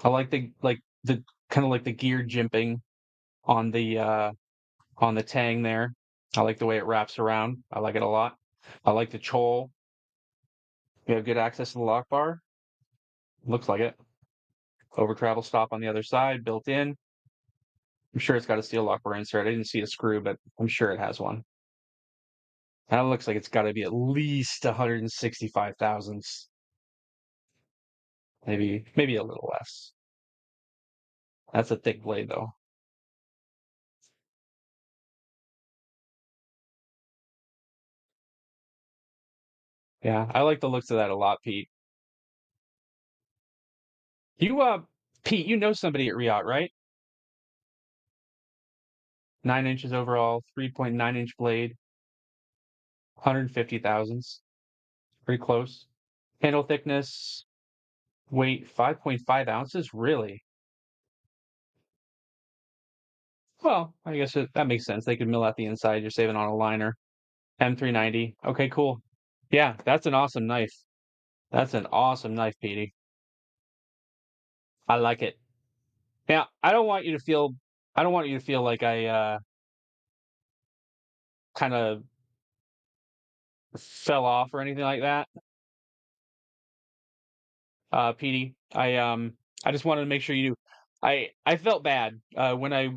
I like the kind of like the gear jimping on the tang there. I like the way it wraps around. I like it a lot. I like the chol. You have good access to the lock bar. Looks like it. Over travel stop on the other side, built in. I'm sure it's got a steel lock bar insert. I didn't see a screw, but I'm sure it has one. That looks like it's got to be at least 165 thousandths, maybe a little less. That's a thick blade though. Yeah, I like the looks of that a lot, Pete. You Pete, you know somebody at Riot, right? 9 inches overall, 3.9 inch blade, 150 thousandths. Pretty close. Handle thickness, weight 5.5 ounces. Really? Well, I guess that makes sense. They could mill out the inside. You're saving on a liner. M390. Okay, cool. Yeah, that's an awesome knife. That's an awesome knife, Petey. I like it. Now, I don't want you to feel like I kind of fell off or anything like that. Petey, I just wanted to make sure you knew. I felt bad when I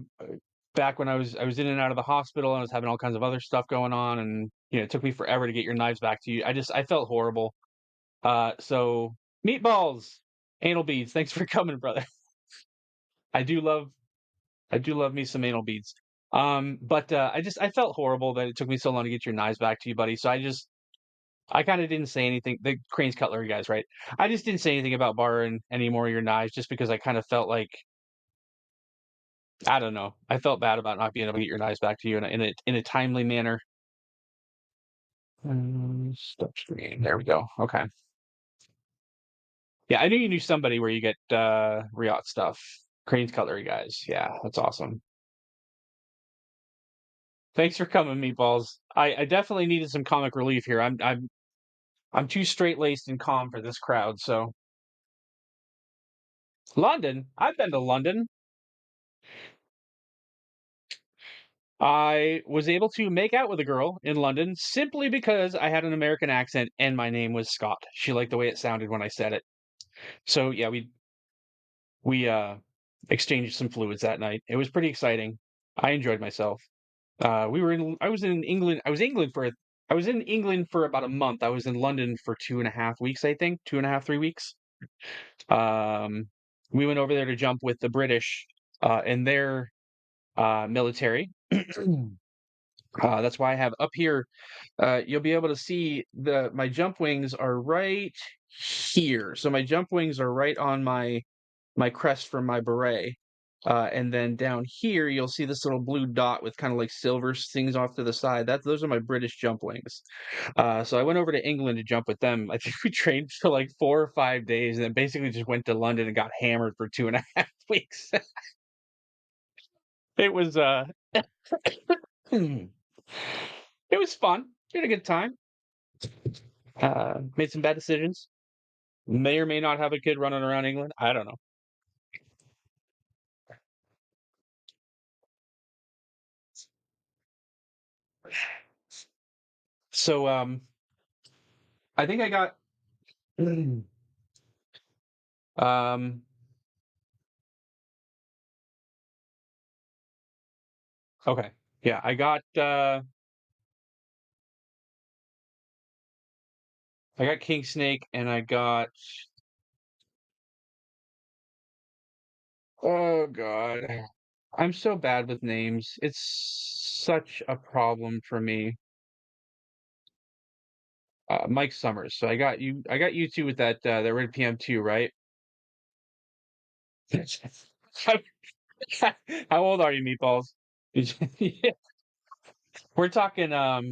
back when I was in and out of the hospital and I was having all kinds of other stuff going on, and it took me forever to get your knives back to you. I felt horrible. So meatballs, anal beads. Thanks for coming, brother. I do love I do love me some anal beads. But I felt horrible that it took me so long to get your knives back to you, buddy. So I kind of didn't say anything. The Crane's Cutlery guys, right? I just didn't say anything about borrowing any more of your knives, just because I kind of felt like I don't know. I felt bad about not being able to get your knives back to you in a timely manner. Stop screen. There we go. Okay. Yeah, I knew you knew somebody where you get Riot stuff. Crane's Cutlery guys. Yeah, that's awesome. Thanks for coming, meatballs. I definitely needed some comic relief here. I'm too straight laced and calm for this crowd. So London, I've been to London. I was able to make out with a girl in London simply because I had an American accent and my name was Scott. She liked the way it sounded when I said it. So yeah, we exchanged some fluids that night. It was pretty exciting. I enjoyed myself. We were in. I was in England. I was in England for about a month. I was in London for 2.5 weeks, I think, 2.5, 3 weeks. Um, we went over there to jump with the British in their military. That's why I have up here. You'll be able to see the my jump wings are right here. So my jump wings are right on my crest from my beret. And then down here, you'll see this little blue dot with kind of like silver things off to the side. Those are my British jump wings. So I went over to England to jump with them. I think we trained for like 4 or 5 days, and then basically just went to London and got hammered for 2.5 weeks. It was it was fun. We had a good time. Made some bad decisions. May or may not have a kid running around England. I don't know. So I think I got um okay. Yeah, I got King Snake and I got oh god. I'm so bad with names. It's such a problem for me. Mike Summers. So I got you two with that Red PM2, right? How old are you, Meatballs? Yeah, we're talking I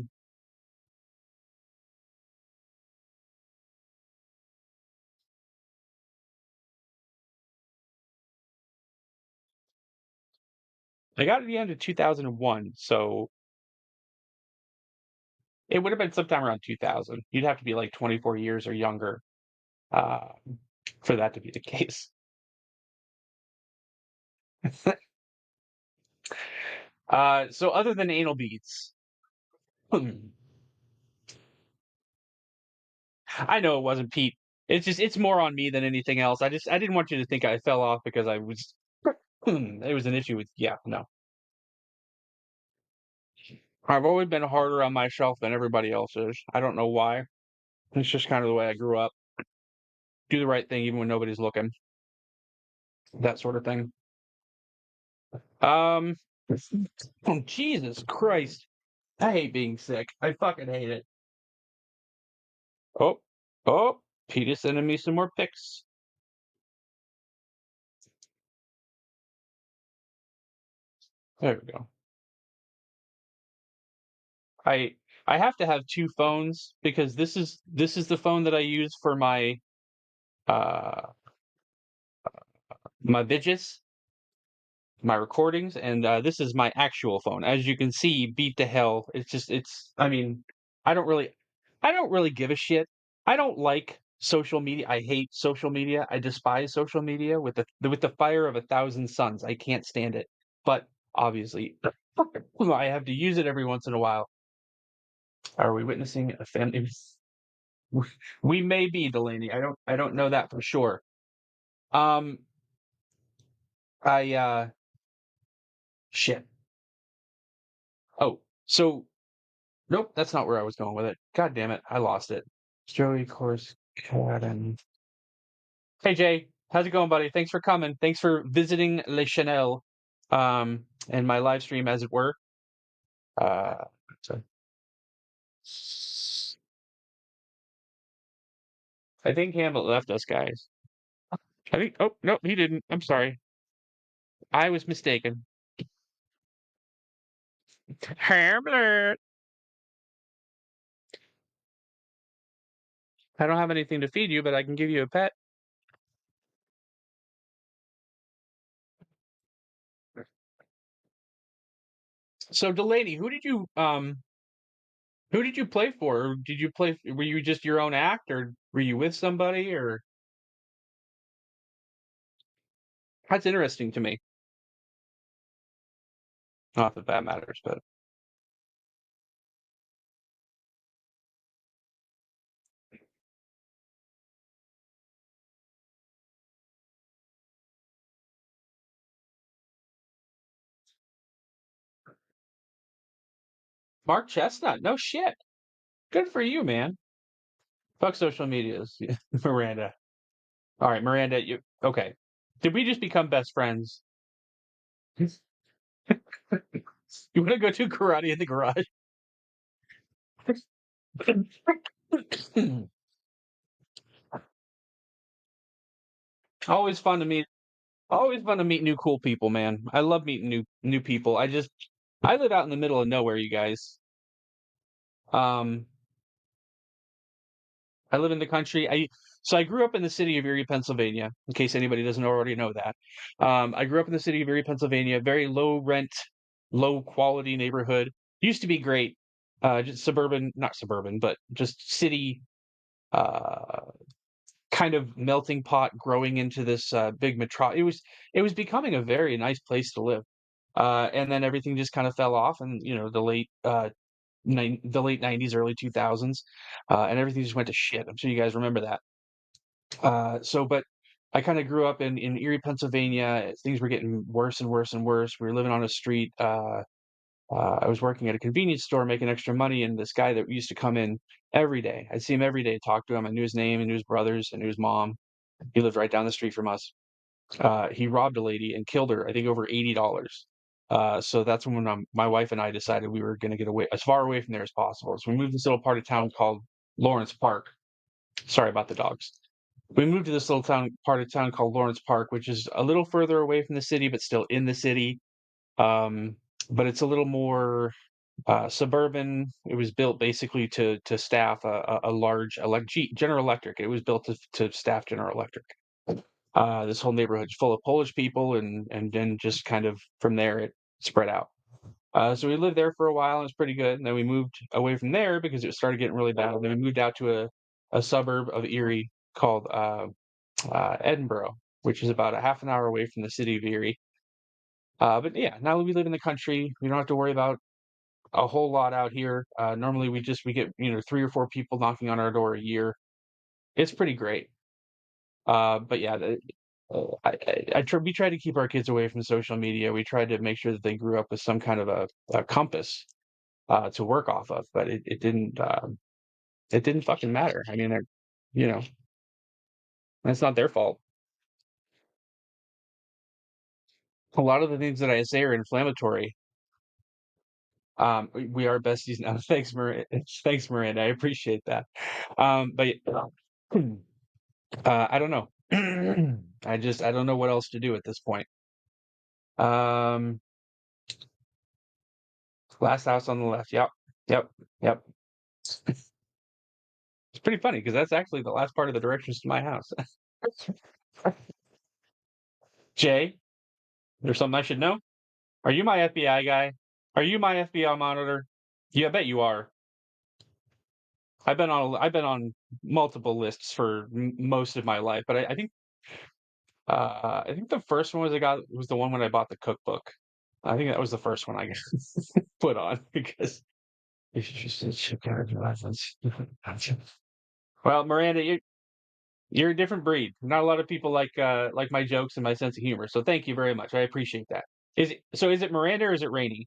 got at the end of 2001, so it would have been sometime around 2000. You'd have to be like 24 years or younger uh, for that to be the case. So other than anal beads, I know it wasn't Pete. It's more on me than anything else. I didn't want you to think I fell off because I was it was an issue with yeah, no. I've always been harder on myself than everybody else is. I don't know why. It's just kind of the way I grew up. Do the right thing even when nobody's looking. That sort of thing. Um oh, Jesus Christ. I hate being sick. I fucking hate it. Oh, oh, Pete is sending me some more pics. There we go. I I have to have two phones because this is the phone that I use for uh my vidgets, my recordings, and this is my actual phone. As you can see, beat to hell. It's I mean, I don't really I don't really give a shit. I don't like social media. I hate social media. I despise social media with the fire of 1,000 suns. I can't stand it. But obviously, I have to use it every once in a while. Are we witnessing a family? We may be, Delaney. I don't know that for sure. Um I shit. Oh, so nope, that's not where I was going with it. God damn it, I lost it. Joey Course Cadden. Hey Jay, how's it going, buddy? Thanks for coming. Thanks for visiting Le Chanel, and my live stream, as it were. Uh, so- I think Hamlet left us, guys. I think. Oh no, he didn't. I'm sorry. I was mistaken. Hamlet. I don't have anything to feed you, but I can give you a pet. So Delaney, who did you play for? Or did you play were you just your own act, or were you with somebody, or that's interesting to me. Not that that matters, but Mark Chestnut, no shit. Good for you, man. Fuck social medias. Miranda. All right, Miranda, you okay. Did we just become best friends? You want to go to karate in the garage? Always fun to meet. Always fun to meet new cool people, man. I love meeting new people. I live out in the middle of nowhere, you guys. Um, I live in the country. I grew up in the city of Erie, Pennsylvania. In case anybody doesn't already know that, I grew up in the city of Erie, Pennsylvania. Very low rent, low quality neighborhood. Used to be great. Just suburban, not suburban, but just city. Uh, Kind of melting pot growing into this big metro. It was becoming a very nice place to live. And then everything just kind of fell off, and the late '90s, early 2000s, and everything just went to shit. I'm sure you guys remember that. But I kind of grew up in Erie, Pennsylvania. Things were getting worse and worse and worse. We were living on a street. I was working at a convenience store making extra money, and this guy that used to come in every day, I'd see him every day, talk to him. I knew his name, I knew his brothers, I knew his mom. He lived right down the street from us. He robbed a lady and killed her, I think over $80. So that's when my wife and I decided we were going to get away as far away from there as possible. So we moved to this little part of town called Lawrence Park. Sorry about the dogs. We moved to this little part of town called Lawrence Park, which is a little further away from the city, but still in the city. Um, but it's a little more suburban. It was built basically to staff a large General Electric. It was built to staff General Electric. This whole neighborhood's full of Polish people, and then just kind of from there it spread out. So we lived there for a while, and it was pretty good. And then we moved away from there because it started getting really bad. And then we moved out to a suburb of Erie called Edinburgh, which is about a half an hour away from the city of Erie. But yeah, now that we live in the country, we don't have to worry about a whole lot out here. Normally, we get three or four people knocking on our door a year. It's pretty great. But yeah, we try to keep our kids away from social media. We tried to make sure that they grew up with some kind of a compass to work off of, but it didn't fucking matter. I mean, you know, that's not their fault. A lot of the things that I say are inflammatory. We are besties now. Thanks, Miranda. Thanks, Miranda. I appreciate that. But I don't know. I don't know what else to do at this point. Um, Last house on the left. Yep. Yep. Yep. It's pretty funny because that's actually the last part of the directions to my house. Jay, there's something I should know. Are you my FBI guy? Are you my FBI monitor? Yeah, I bet you are. I've been on multiple lists for most of my life, but I think the first one I got was the one when I bought the cookbook. I think that was the first one I got put on because it's just well, Miranda, you're a different breed. Not a lot of people like my jokes and my sense of humor. So thank you very much. I appreciate that. Is it Miranda or is it Rainy?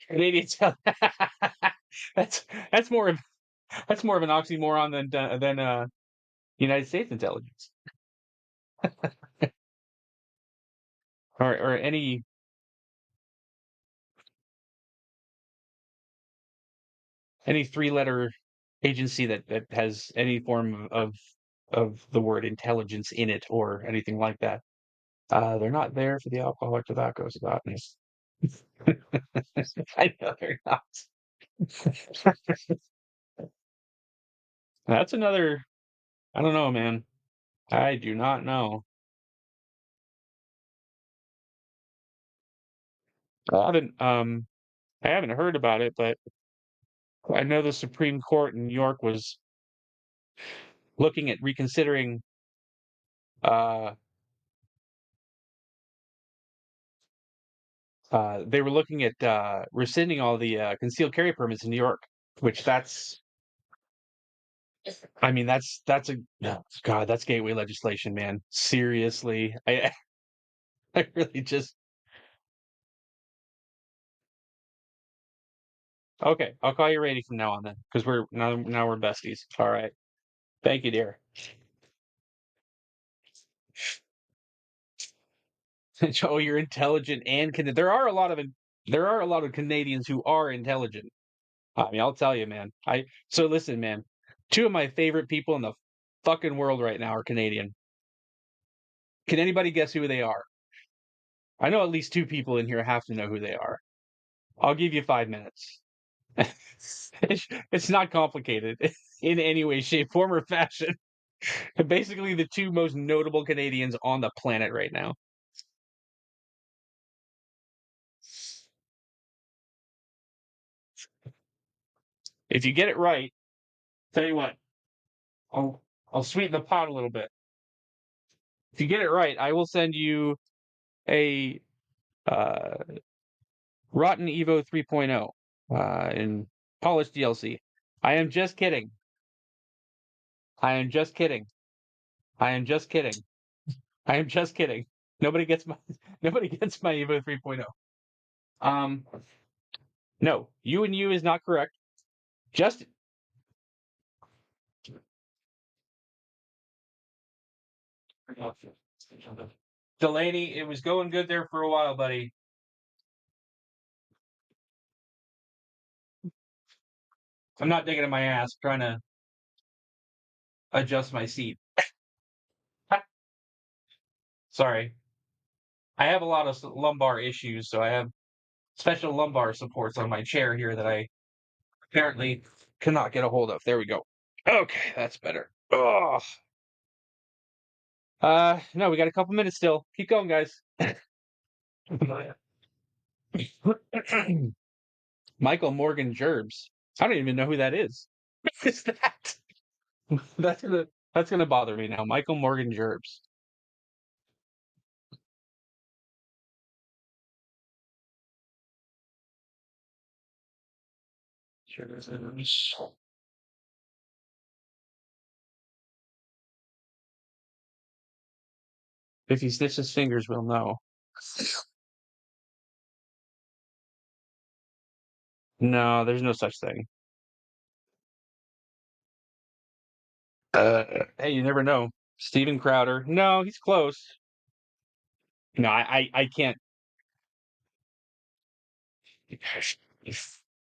Canadian tell that's that's more of that's more of an oxymoron than United States intelligence or any three-letter agency that has any form of the word intelligence in it or anything like that. They're not there for the alcohol or tobacco spots. I know they're not. That's another. I don't know, man. I do not know. I haven't heard about it, but I know the Supreme Court in New York was looking at reconsidering, uh, they were looking at, rescinding all the, concealed carry permits in New York, which I mean, that's a oh, God, that's gateway legislation, man. Seriously. I really just okay, I'll call you Rady from now on then, because now we're besties. All right. Thank you, dear. Oh, you're intelligent and there are a lot of Canadians who are intelligent. I mean, I'll tell you, man. I so listen, man. Two of my favorite people in the fucking world right now are Canadian. Can anybody guess who they are? I know at least two people in here have to know who they are. I'll give you 5 minutes. It's not complicated in any way, shape, form, or fashion. Basically, the two most notable Canadians on the planet right now. If you get it right, tell you what, I'll I'll sweeten the pot a little bit. If you get it right, I will send you a uh, Rotten Evo 3.0 in polished DLC. I am just kidding. I am just kidding. I am just kidding. I am just kidding. Nobody gets my nobody gets my Evo 3.0. Um, no, you and you is not correct. Just Delaney, it was going good there for a while, buddy. I'm not digging in my ass, trying to adjust my seat. Sorry. I have a lot of lumbar issues, so I have special lumbar supports on my chair here that I apparently cannot get a hold of. There we go. Okay, that's better. Oh, no, we got a couple minutes still. Keep going, guys. Michael Morgan Gerbs. I don't even know who that is. What is that? That's gonna that's gonna bother me now. Michael Morgan Gerbs. If he sniffs his fingers, we'll know. No, there's no such thing. Hey, you never know. Steven Crowder. No, he's close. No, I can't.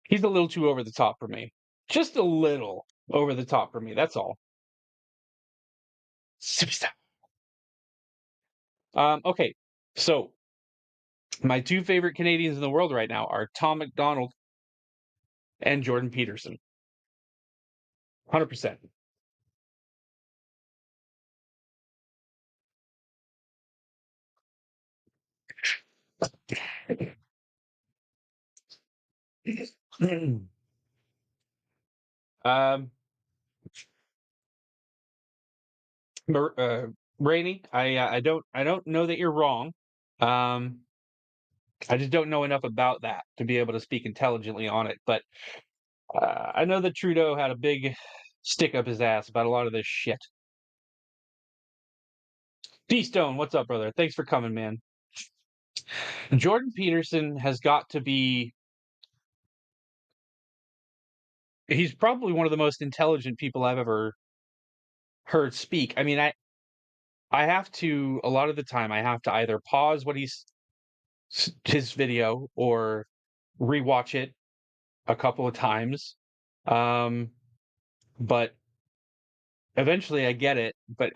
He's a little too over the top for me. Just a little over the top for me. That's all. Okay. So my two favorite Canadians in the world right now are Tom McDonald and Jordan Peterson. 100%. um, Rainey, I don't know that you're wrong. Um, I just don't know enough about that to be able to speak intelligently on it. But I know that Trudeau had a big stick up his ass about a lot of this shit. D Stone, what's up, brother? Thanks for coming, man. Jordan Peterson has got to be. He's probably one of the most intelligent people I've ever heard speak. I mean, I have to a lot of the time I have to either pause what his video or rewatch it a couple of times. Um, but eventually I get it. But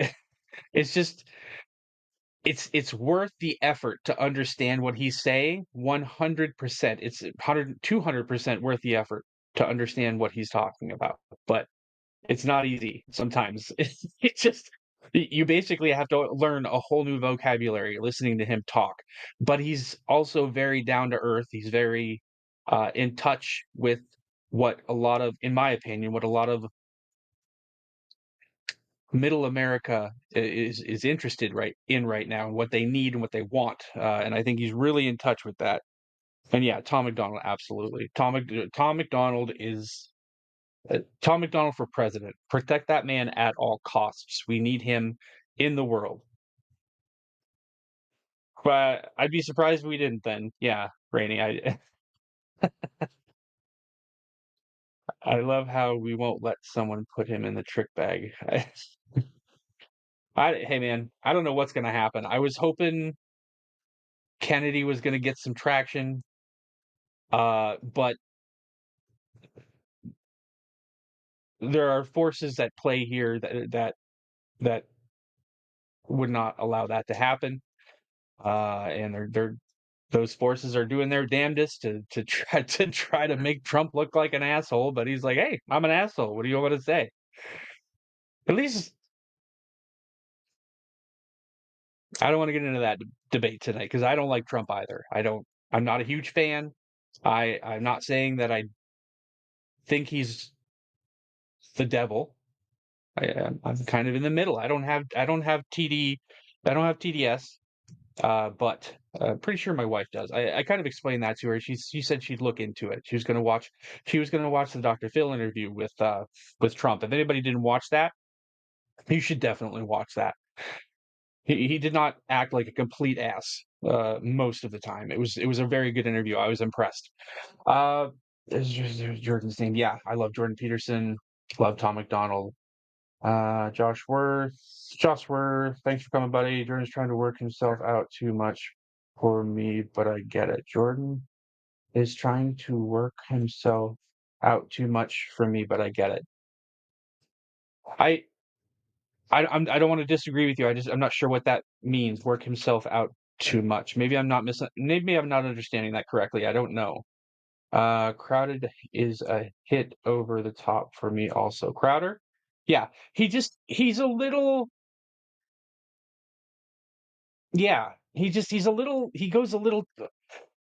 it's just it's worth the effort to understand what he's saying 100%. It's 200% worth the effort to understand what he's talking about. But it's not easy sometimes. It's just You basically have to learn a whole new vocabulary listening to him talk, but he's also very down to earth. He's very in touch with what a lot of, in my opinion, what a lot of middle America is interested right now, and what they need and what they want. And I think he's really in touch with that. And yeah, Tom McDonald, absolutely. Tom McDonald is Tom McDonald for president. Protect that man at all costs. We need him in the world. But I'd be surprised if we didn't then. Yeah, Rainey. I love how we won't let someone put him in the trick bag. Hey man, I don't know what's gonna happen. I was hoping Kennedy was gonna get some traction, but there are forces at play here that would not allow that to happen. And they're those forces are doing their damnedest to try to make Trump look like an asshole. But he's like, hey, I'm an asshole. What do you want to say? At least I don't want to get into that debate tonight because I don't like Trump either. I don't. I'm not a huge fan. I'm not saying that I think he's the devil. I'm kind of in the middle. I don't have TD. I don't have TDS. But pretty sure my wife does. I kind of explained that to her. She said she'd look into it. She was gonna watch the Dr. Phil interview with Trump. If anybody didn't watch that, you should definitely watch that. He did not act like a complete ass most of the time. It was a very good interview. I was impressed. Uh, there's Jordan's name. Yeah, I love Jordan Peterson. Love Tom McDonald. Josh Worth. Josh Worth, thanks for coming, buddy. Jordan's trying to work himself out too much for me, but I get it. Jordan is trying to work himself out too much for me, but I get it. I I don't want to disagree with you. I'm not sure what that means. Work himself out too much. Maybe I'm not understanding that correctly. I don't know. Crowded is a hit over the top for me also. Crowder? Yeah, he's a little. Yeah, he's a little he goes a little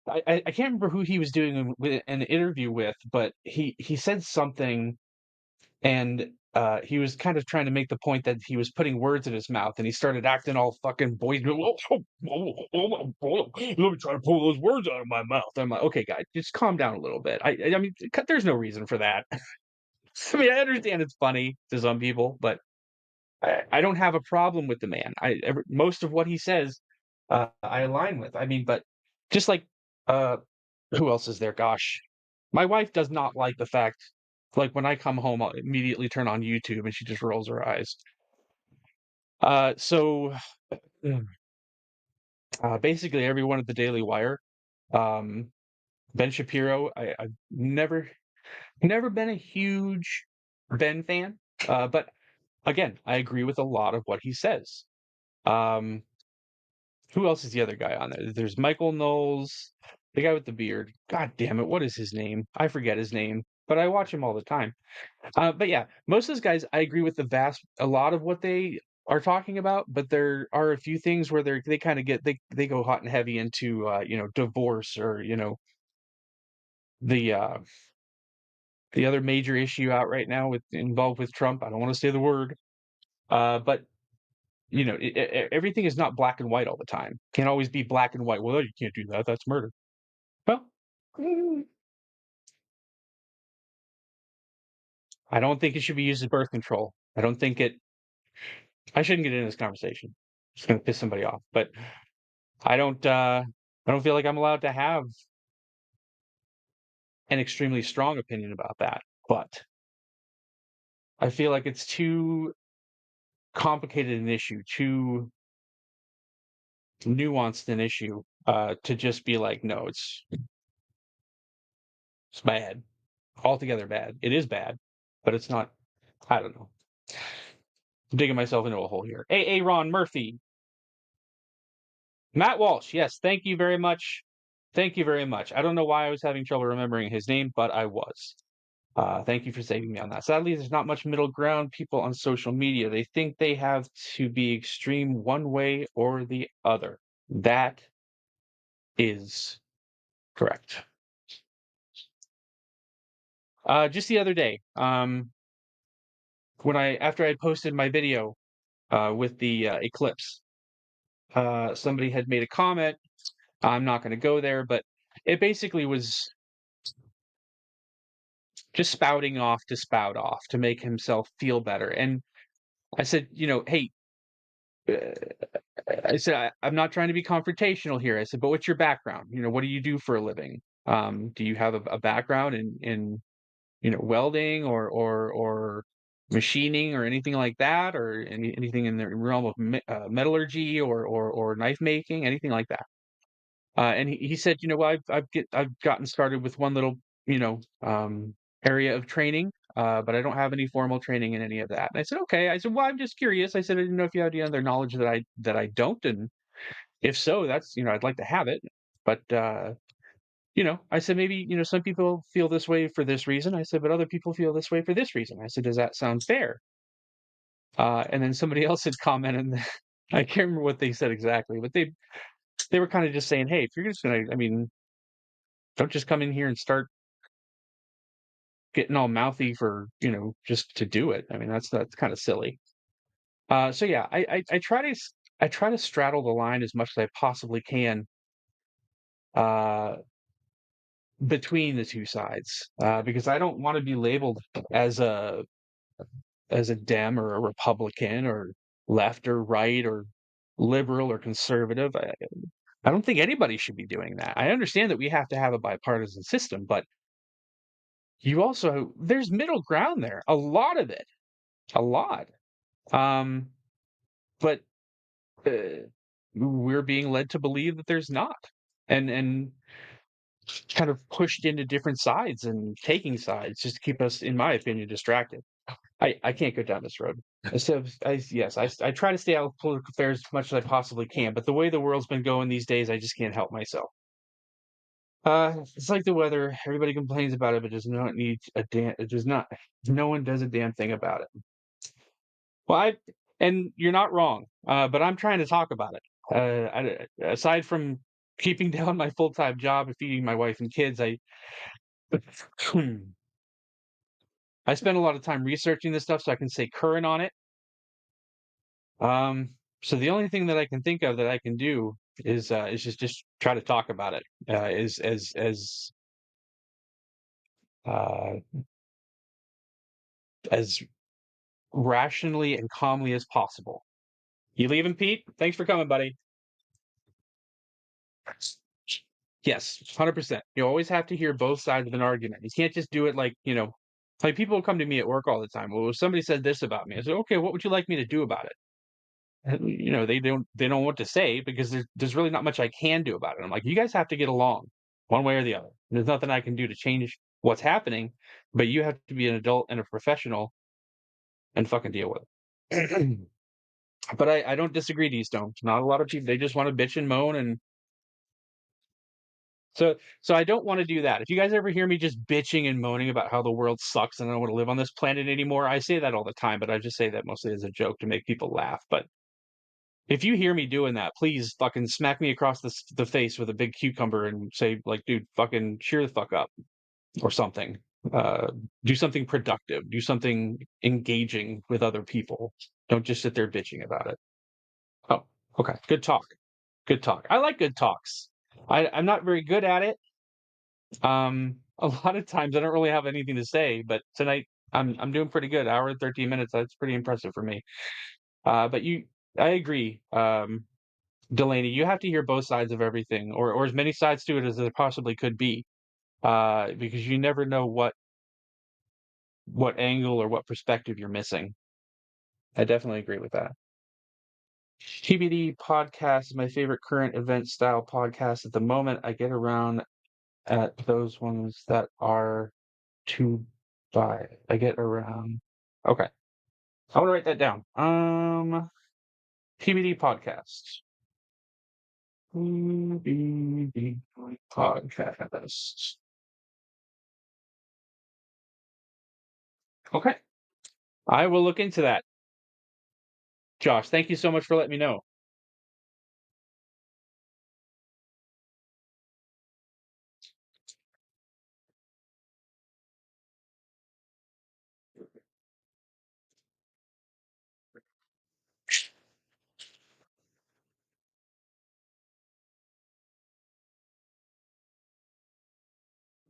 I can't remember who he was doing an interview with, but he said something, and he was kind of trying to make the point that he was putting words in his mouth, and he started acting all fucking boy. Let me try to pull those words out of my mouth. I'm like, okay, guys, just calm down a little bit. I mean, there's no reason for that. I mean, I understand it's funny to some people, but I don't have a problem with the man. Most of what he says, I align with. I mean, but just like uh, who else is there? Gosh, my wife does not like the fact, like when I come home, I'll immediately turn on YouTube and she just rolls her eyes. So basically, everyone at the Daily Wire, um, Ben Shapiro. I've never been a huge Ben fan, but again, I agree with a lot of what he says. Um, Who else is the other guy on there? There's Michael Knowles, the guy with the beard. God damn it, what is his name? I forget his name, but I watch him all the time. But yeah, most of those guys, I agree with a lot of what they are talking about, but there are a few things where they kind of they go hot and heavy into divorce, or the uh the other major issue out right now with involved with Trump. I don't want to say the word, but everything is not black and white all the time. Can't always be black and white. Well, you can't do that. That's murder. Well, mm, I don't think it should be used as birth control. I don't think it. I shouldn't get into this conversation. It's going to piss somebody off, but I don't. I don't feel like I'm allowed to have an extremely strong opinion about that. But I feel like it's too complicated an issue, too nuanced an issue, to just be like, no, it's bad, altogether bad. It is bad, but it's not. I don't know. I'm digging myself into a hole here. A. Ron Murphy. Matt Walsh, yes, thank you very much. Thank you very much. I don't know why I was having trouble remembering his name, but I was. Thank you for saving me on that. Sadly, there's not much middle ground. People on social media, they think they have to be extreme one way or the other. That is correct. Just the other day, when I after I posted my video with the eclipse, somebody had made a comment. I'm not going to go there, but it basically was just spouting off to spout off to make himself feel better. And I said, hey, uh, I said, I'm not trying to be confrontational here. I said, but what's your background? What do you do for a living? Do you have a background in welding or machining or anything like that, or anything in the realm of metallurgy or knife making, anything like that? And he said, well, I've gotten started with one little, you know, um, area of training, but I don't have any formal training in any of that. And I said, okay. I said, well, I'm just curious. I said, I didn't know if you had any other knowledge that I don't, and if so, that's I'd like to have it. But I said maybe some people feel this way for this reason. I said, but other people feel this way for this reason. I said, does that sound fair? And then somebody else had commented. I can't remember what they said exactly, but they were kind of just saying, hey, if you're just gonna, I mean, don't just come in here and start getting all mouthy for, just to do it. I mean, that's kind of silly. So yeah, I try to straddle the line as much as I possibly can uh, between the two sides, because I don't want to be labeled as a Dem or a Republican or left or right or liberal or conservative. I don't think anybody should be doing that. I understand that we have to have a bipartisan system, but there's middle ground there, a lot of it, a lot. Um, but uh, we're being led to believe that there's not, and kind of pushed into different sides and taking sides just to keep us, in my opinion, distracted. I can't go down this road. So yes, I try to stay out of political affairs as much as I possibly can, but the way the world's been going these days, I just can't help myself. It's like the weather. Everybody complains about it, but does not need a damn. It does not. No one does a damn thing about it. Well, and you're not wrong, but I'm trying to talk about it. Aside from keeping down my full-time job and feeding my wife and kids, I spend a lot of time researching this stuff so I can stay current on it. Um, so the only thing that I can think of that I can do is just try to talk about it uh, as rationally and calmly as possible. You leaving, Pete? Thanks for coming, buddy. Yes, 100%. You always have to hear both sides of an argument. You can't just do it like people come to me at work all the time. Well, somebody said this about me. I said, okay, what would you like me to do about it? And, they don't know what to say because there's really not much I can do about it. I'm like, you guys have to get along one way or the other. There's nothing I can do to change what's happening, but you have to be an adult and a professional and fucking deal with it. But I don't disagree, D Stone. Not a lot of people, they just want to bitch and moan, and so I don't want to do that. If you guys ever hear me just bitching and moaning about how the world sucks and I don't want to live on this planet anymore, I say that all the time, but I just say that mostly as a joke to make people laugh. But if you hear me doing that, please fucking smack me across the face with a big cucumber and say, like, dude, fucking cheer the fuck up or something. Uh, do something productive. Do something engaging with other people. Don't just sit there bitching about it. Oh, okay. Good talk. Good talk. I like good talks. I'm not very good at it. A lot of times I don't really have anything to say, but tonight I'm doing pretty good. Hour and 13 minutes. That's pretty impressive for me. But I agree. Delaney, you have to hear both sides of everything, or as many sides to it as there possibly could be, because you never know what angle or what perspective you're missing. I definitely agree with that. TBD podcast is my favorite current event style podcast at the moment. I get around at those ones that are to buy. I get around. Okay, I want to write that down. TBD podcast. TBD podcast. Okay. I will look into that. Josh, thank you so much for letting me know.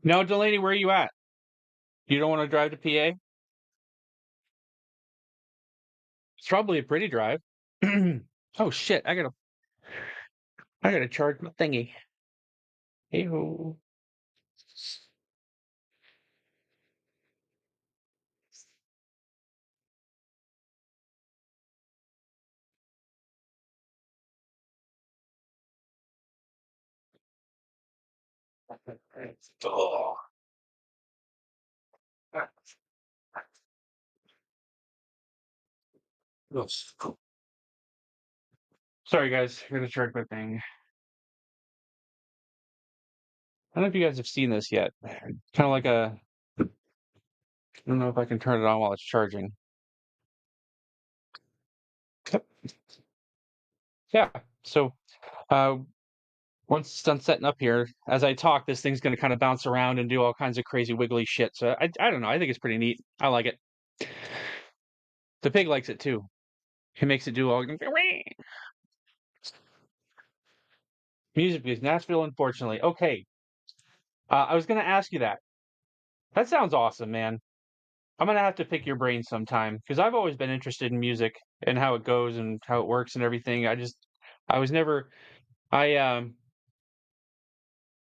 Now, Delaney, where are you at? You don't want to drive to PA? It's probably a pretty drive. Oh shit! I gotta charge my thingy. Hey ho. Oh. Sorry, guys. I gotta charge my thing. I don't know if you guys have seen this yet. Kind of like a. I don't know if I can turn it on while it's charging. Yep. Yeah. So, uh, once it's done setting up here, as I talk, this thing's gonna kind of bounce around and do all kinds of crazy wiggly shit. So I don't know. I think it's pretty neat. I like it. The pig likes it too. He makes it do all music because Nashville, unfortunately. Okay. I was gonna ask you that. That sounds awesome, man. I'm gonna have to pick your brain sometime because I've always been interested in music and how it goes and how it works and everything. I was never, I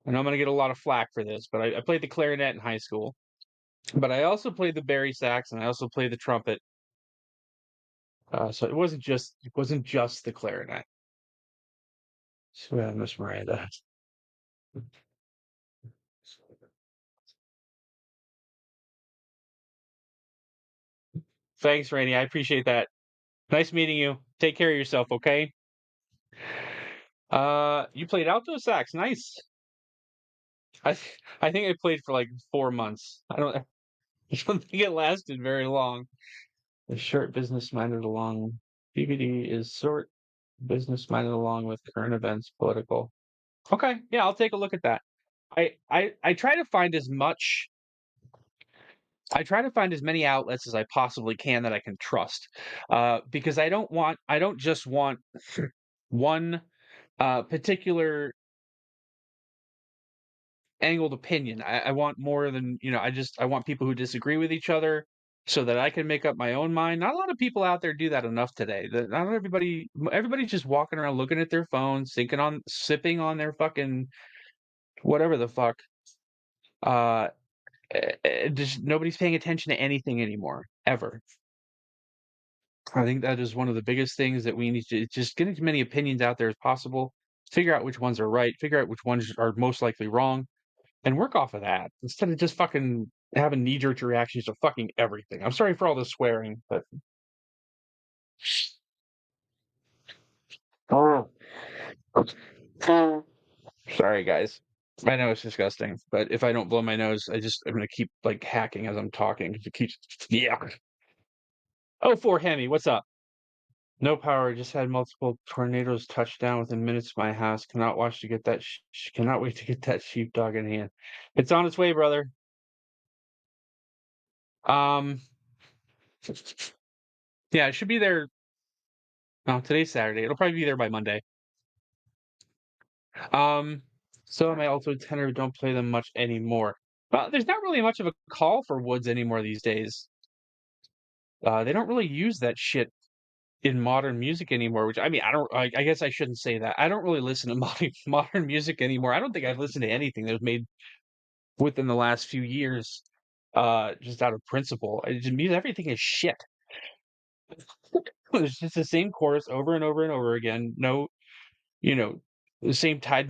know I'm gonna get a lot of flack for this, but I played the clarinet in high school. But I also played the bari sax and I also played the trumpet. So it wasn't just the clarinet. So yeah, Miss Miranda. Thanks, Rainey. I appreciate that. Nice meeting you. Take care of yourself, okay? You played alto sax. Nice. I think I played for like 4 months. I don't think it lasted very long. The short business minded along DVD is short business minded along with current events, political. Okay, yeah, I'll take a look at that. I try to find as much. I try to find as many outlets as I possibly can that I can trust, because I don't just want one particular angled opinion. I want more than, I want people who disagree with each other so that I can make up my own mind. Not a lot of people out there do that enough today. Not everybody's just walking around looking at their phones, sipping on their fucking whatever the fuck. Uh, just nobody's paying attention to anything anymore, ever. I think that is one of the biggest things that we need to just get as many opinions out there as possible. Figure out which ones are right. Figure out which ones are most likely wrong and work off of that instead of just fucking having knee jerk reactions to fucking everything. I'm sorry for all the swearing, but oh, sorry guys. I know it's disgusting, but if I don't blow my nose, I'm gonna keep like hacking as I'm talking. It keeps yeah. Oh, for Hemi, what's up? No power. Just had multiple tornadoes touch down within minutes of my house. Cannot wait to get that sheepdog in hand. It's on its way, brother. Um, yeah, it should be there. No, today's Saturday. It'll probably be there by Monday. Um, so am I also tenor don't play them much anymore. There's not really much of a call for woods anymore these days. They don't really use that shit in modern music anymore, which I mean, I guess I shouldn't say that. I don't really listen to modern music anymore. I don't think I've listened to anything that was made within the last few years, just out of principle. It just means everything is shit. It's just the same chorus over and over and over again. No, you know, the same time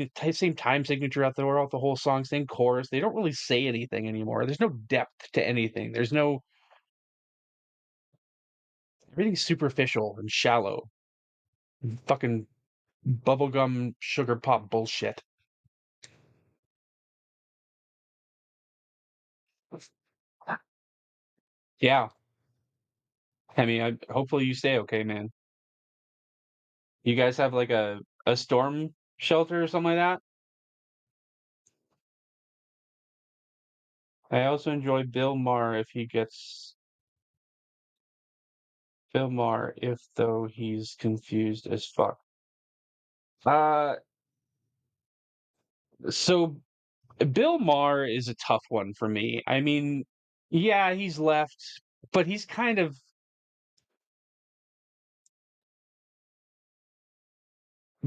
signature throughout the whole song, same chorus. They don't really say anything anymore. There's no depth to anything. There's no Everything's superficial and shallow. Fucking bubblegum sugar pop bullshit. Yeah. I mean, hopefully you stay okay, man. You guys have like a storm shelter or something like that? I also enjoy Bill Maher if he gets Bill Maher if though he's confused as fuck. Uh so Bill Maher is a tough one for me. I mean, yeah, he's left, but he's kind of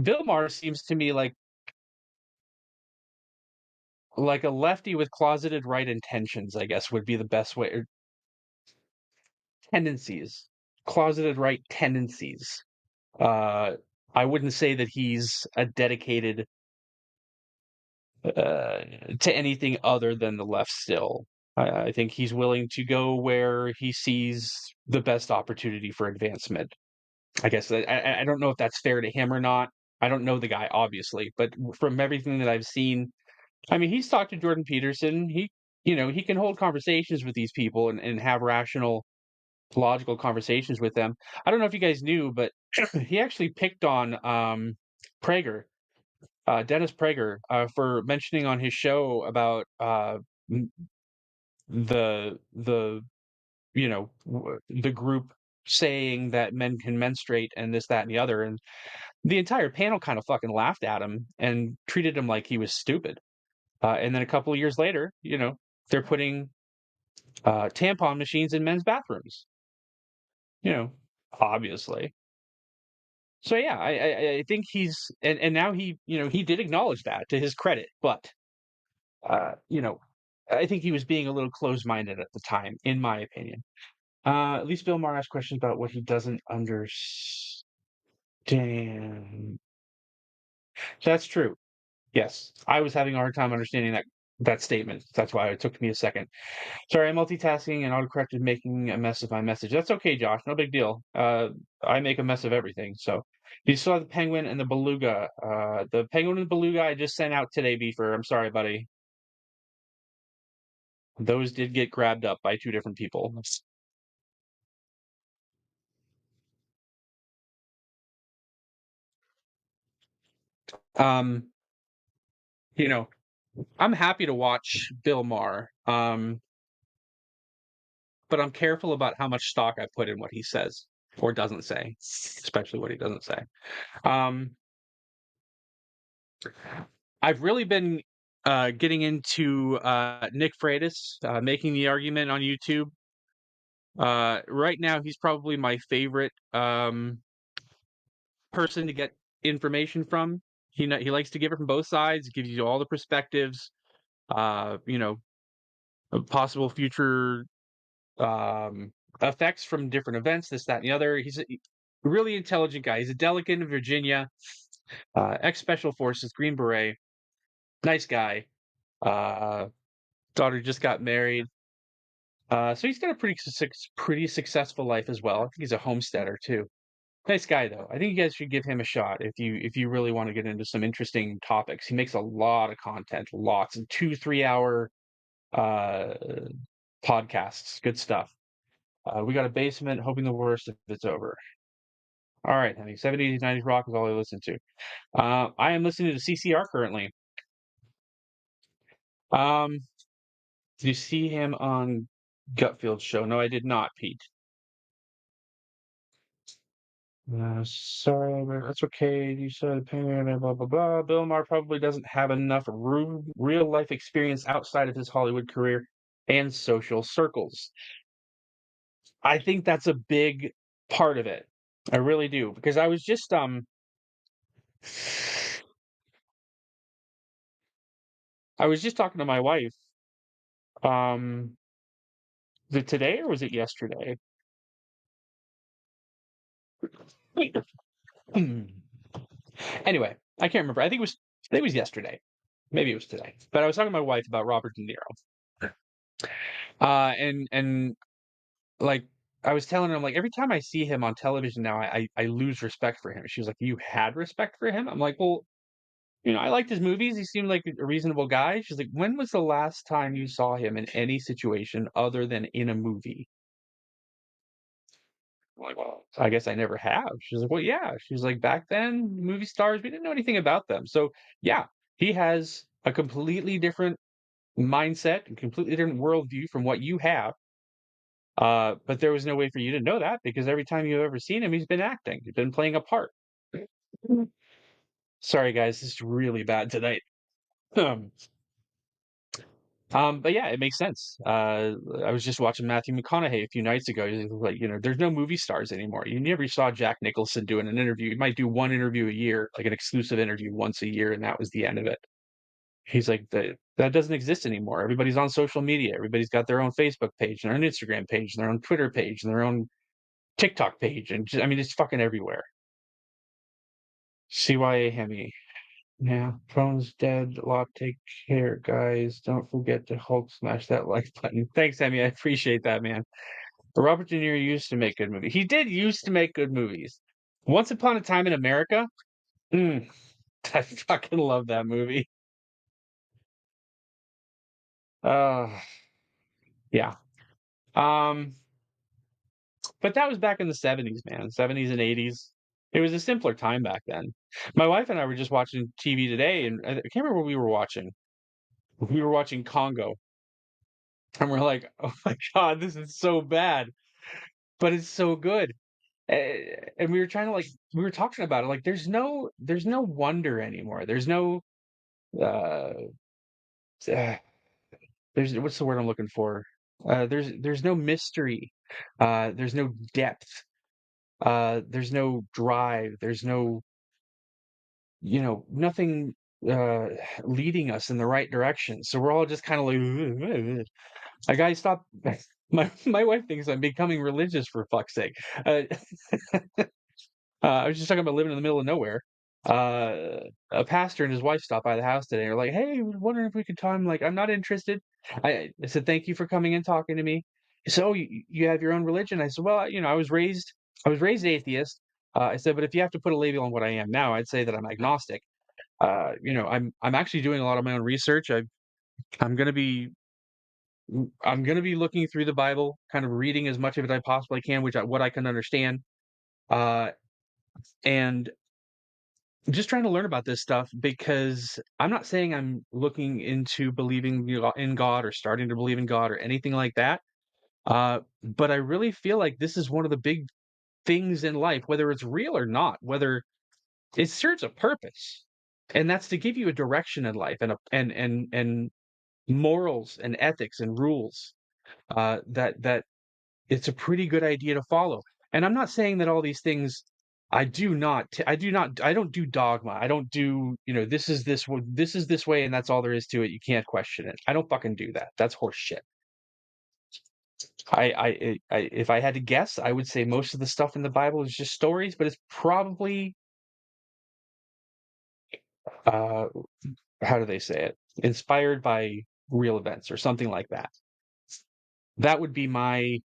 Bill Maher seems to me like a lefty with closeted right intentions, I guess would be the best way, or tendencies. Closeted right tendencies. Uh I wouldn't say that he's a dedicated uh to anything other than the left still. I think he's willing to go where he sees the best opportunity for advancement. I guess I don't know if that's fair to him or not. I don't know the guy, obviously, but from everything that I've seen, I mean, he's talked to Jordan Peterson. He can hold conversations with these people and have rational, logical conversations with them. I don't know if you guys knew, but he actually picked on Prager, Dennis Prager, for mentioning on his show about m- the the group saying that men can menstruate and this, that, and the other, and the entire panel kind of fucking laughed at him and treated him like he was stupid. And then a couple of years later, they're putting tampon machines in men's bathrooms. You know, obviously. So yeah, I think and now he did acknowledge that to his credit, but uh, you know, I think he was being a little closed-minded at the time, in my opinion. At least Bill Maher asks questions about what he doesn't understand. That's true. Yes, I was having a hard time understanding that statement. That's why it took me a second. Sorry, I'm multitasking and autocorrected making a mess of my message. That's okay, Josh. No big deal. I make a mess of everything. So you saw the penguin and the beluga. The penguin and the beluga I just sent out today, Beefer. I'm sorry, buddy. Those did get grabbed up by two different people. Um, you know, I'm happy to watch Bill Maher. But I'm careful about how much stock I put in what he says or doesn't say, especially what he doesn't say. Um, I've really been getting into Nick Freitas making the argument on YouTube. Right now, he's probably my favorite person to get information from. He likes to give it from both sides, gives you all the perspectives, uh, you know, of possible future um, effects from different events, this, that, and the other. He's a really intelligent guy. He's a delegate in Virginia, ex Special Forces, Green Beret, nice guy. Uh, Daughter just got married. So he's got a pretty successful life as well. I think he's a homesteader too. Nice guy though. I think you guys should give him a shot if you really want to get into some interesting topics. He makes a lot of content, lots and 2 3 hour uh podcasts. Good stuff. We got a basement, hoping the worst if it's over. All right, honey. 70s, 90s rock is all I listen to. I am listening to CCR currently. Um, did you see him on Gutfield's show? No, I did not, Pete. Sorry, but that's okay. You said opinion and blah blah blah. Bill Maher probably doesn't have enough real life experience outside of his Hollywood career and social circles. I think that's a big part of it. I really do because I was just talking to my wife. Um, was it today or was it yesterday? Anyway, I can't remember. I think it was yesterday. Maybe it was today. But I was talking to my wife about Robert De Niro. And like I was telling her, I'm like, every time I see him on television now, I lose respect for him. She was like, you had respect for him? I'm like, well, I liked his movies. He seemed like a reasonable guy. She's like, when was the last time you saw him in any situation other than in a movie? I'm like, "Well, I guess I never have." She's like, "Well, yeah." She's like, "Back then, movie stars, we didn't know anything about them." So, yeah, he has a completely different mindset and completely different worldview from what you have. But there was no way for you to know that because every time you've ever seen him, he's been acting. He's been playing a part. Mhm. Sorry, guys, this is really bad tonight. Um, but yeah, it makes sense. I was just watching Matthew McConaughey a few nights ago. He's like, there's no movie stars anymore. You never saw Jack Nicholson doing an interview. He might do one interview a year, like an exclusive interview once a year, and that was the end of it. He's like, that doesn't exist anymore. Everybody's on social media. Everybody's got their own Facebook page, and their own Instagram page, and their own Twitter page, and their own TikTok page, and just, I mean, it's fucking everywhere. CYA Hemi. Yeah, phone's dead. Lot, take care, guys. Don't forget to Hulk smash that like button. Thanks, Emmy. I appreciate that, man. Robert De Niro used to make good movies. He did used to make good movies. Once Upon a Time in America. Mm, I fucking love that movie. Uh, yeah. Um, but that was back in the 70s, man. 70s and 80s. It was a simpler time back then. My wife and I were just watching TV today, and I can't remember what we were watching. We were watching Congo, and we're like, "Oh my god, this is so bad, but it's so good." And we were trying to we were talking about it. Like, there's no wonder anymore. There's no uh, uh there's what's the word I'm looking for? There's no mystery. There's no depth. There's no drive. There's no nothing uh leading us in the right direction. So we're all just kind of like, a guy stop. My wife thinks I'm becoming religious for fuck's sake. Uh, I was just talking about living in the middle of nowhere. A pastor and his wife stopped by the house today. They're like, "Hey, we're wondering if we could talk." I'm like, "I'm not interested." I said, "Thank you for coming and talking to me." He said, "Oh, you have your own religion?" I said, "Well, I was raised atheist." I said, "But if you have to put a label on what I am now, I'd say that I'm agnostic." I'm actually doing a lot of my own research. I'm gonna be I'm gonna be looking through the Bible, kind of reading as much of it I possibly can, what I can understand, uh, and just trying to learn about this stuff because I'm not saying I'm looking into believing in God or starting to believe in God or anything like that. But I really feel like this is one of the big things in life, whether it's real or not, whether it serves a purpose, and that's to give you a direction in life and morals and ethics and rules. That it's a pretty good idea to follow. And I'm not saying that all these things I don't do dogma. I don't do, this is this way and that's all there is to it. You can't question it. I don't fucking do that. That's horse shit. If I had to guess, I would say most of the stuff in the Bible is just stories, but it's probably uh how do they say it? Inspired by real events or something like that. That would be my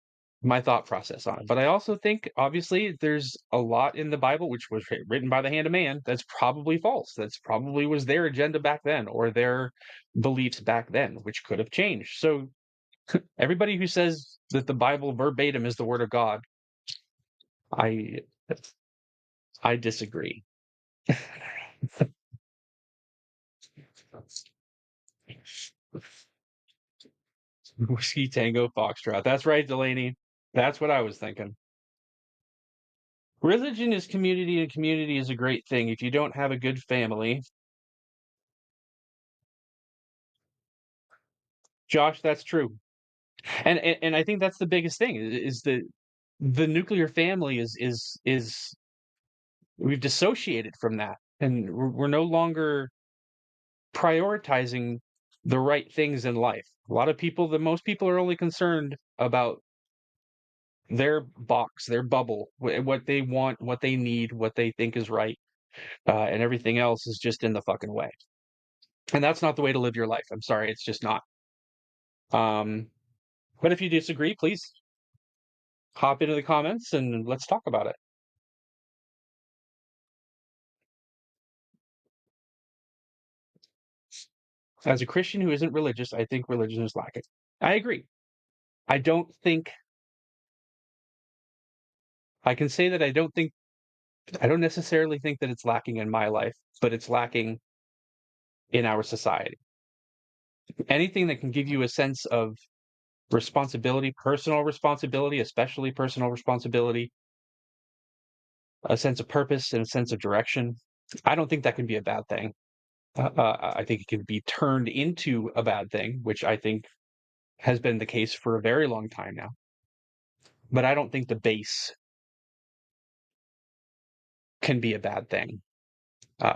thought process on it. But I also think, obviously, there's a lot in the Bible which was written by the hand of man that's probably false. That's probably was their agenda back then or their beliefs back then, which could have changed. So everybody who says that the Bible verbatim is the word of God, I I disagree. Whiskey Tango Foxtrot. That's right, Delaney. That's what I was thinking. Religion is community, and community is a great thing. If you don't have a good family, Josh, that's true. And I think that's the biggest thing is the nuclear family is we've dissociated from that, and we're no longer prioritizing the right things in life. A lot of people, the most people are only concerned about their box, their bubble, what they want, what they need, what they think is right, and everything else is just in the fucking way. And that's not the way to live your life. I'm sorry, it's just not. Um, but if you disagree, please hop into the comments and let's talk about it. As a Christian who isn't religious, I think religion is lacking. I agree. I don't think I can say that I don't necessarily think that it's lacking in my life, but it's lacking in our society. Anything that can give you a sense of responsibility, personal responsibility, especially personal responsibility, a sense of purpose and a sense of direction, I don't think that can be a bad thing. I think it can be turned into a bad thing, which I think has been the case for a very long time now. But I don't think the base can be a bad thing.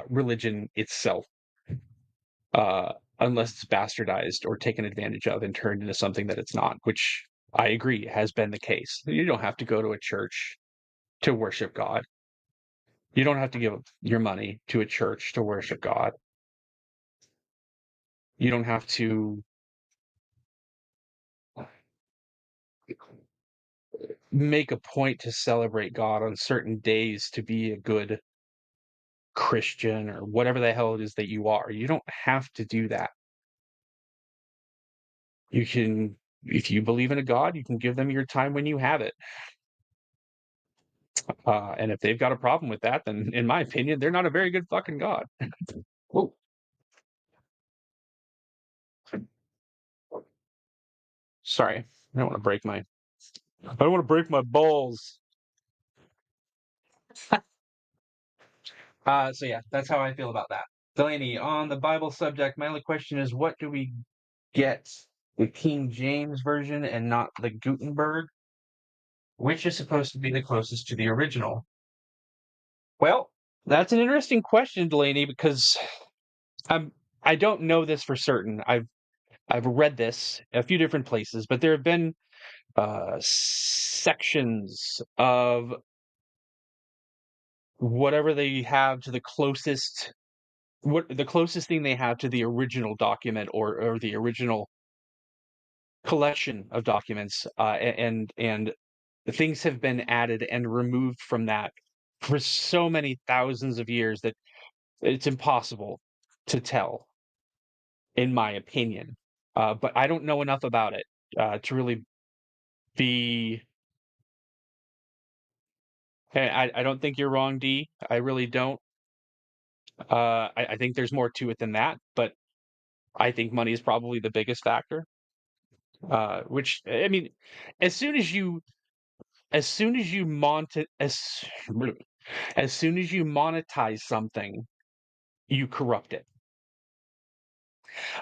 Religion itself, uh, unless it's bastardized or taken advantage of and turned into something that it's not, which I agree has been the case. You don't have to go to a church to worship God. You don't have to give your money to a church to worship God. You don't have to make a point to celebrate God on certain days to be a good Christian or whatever the hell it is that you are. You don't have to do that. You can, if you believe in a God, you can give them your time when you have it. And if they've got a problem with that, then in my opinion, they're not a very good fucking God. Whoa, sorry. I don't want to break my balls. So yeah, that's how I feel about that. Delaney, on the Bible subject, my only question is what do we get the King James version and not the Gutenberg? Which is supposed to be the closest to the original? Well, that's an interesting question, Delaney, because I'm I don't know this for certain. I've read this a few different places, but there have been sections of whatever they have to the closest what the closest thing they have to the original document or the original collection of documents and things have been added and removed from that for so many thousands of years that it's impossible to tell, in my opinion. But I don't know enough about it to really be. I don't think you're wrong, D. I really don't. I think there's more to it than that, but I think money is probably the biggest factor. Which I mean, as soon as you as soon as you monetize as soon as you monetize something, you corrupt it.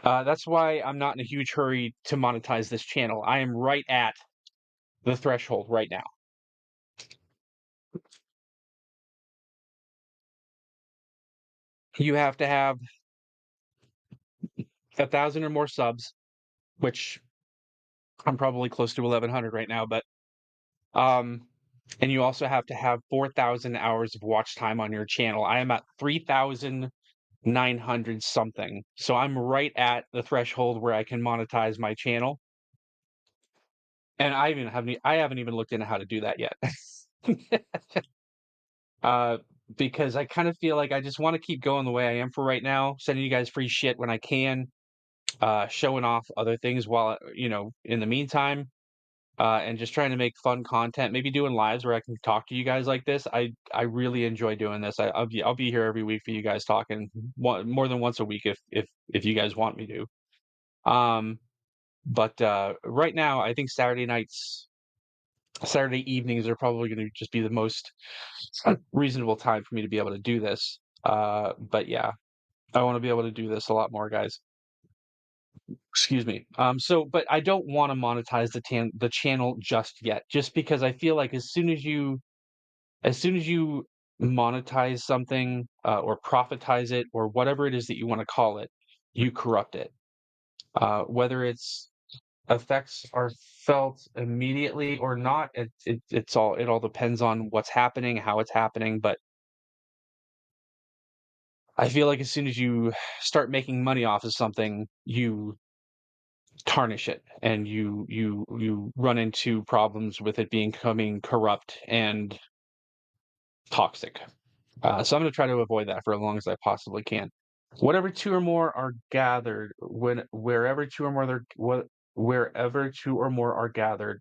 That's why I'm not in a huge hurry to monetize this channel. I am right at the threshold right now. You have to have 1,000 or more subs, which I'm probably close to 1,100 right now, but um, and you also have to have 4,000 hours of watch time on your channel. I am at 3,900 something, so I'm right at the threshold where I can monetize my channel. And I haven't even looked into how to do that yet. uh, because I kind of feel like I just want to keep going the way I am for right now, sending you guys free shit when I can, showing off other ththings while in the meantime, and just trying to make fun content. Maybe doing lives where I can talk to you guys like this. I really enjoy doing this. I'll be here every week for you guys talking more than once a week if you guys want me to. Um, but right now, I think Saturday evenings are probably going to just be the most reasonable time for me to be able to do this. But yeah, I want to be able to do this a lot more, guys. Excuse me. But I don't want to monetize the channel just yet, just because I feel like as soon as you monetize something or profitize it or whatever it is that you want to call it, you corrupt it. Whether its effects are felt immediately or not, it all depends on what's happening, how it's happening. But I feel like as soon as you start making money off of something, you tarnish it and you run into problems with it becoming corrupt and toxic. So I'm going to try to avoid that for as long as I possibly can. Whatever two or more are gathered, wherever two or more wherever two or more are gathered,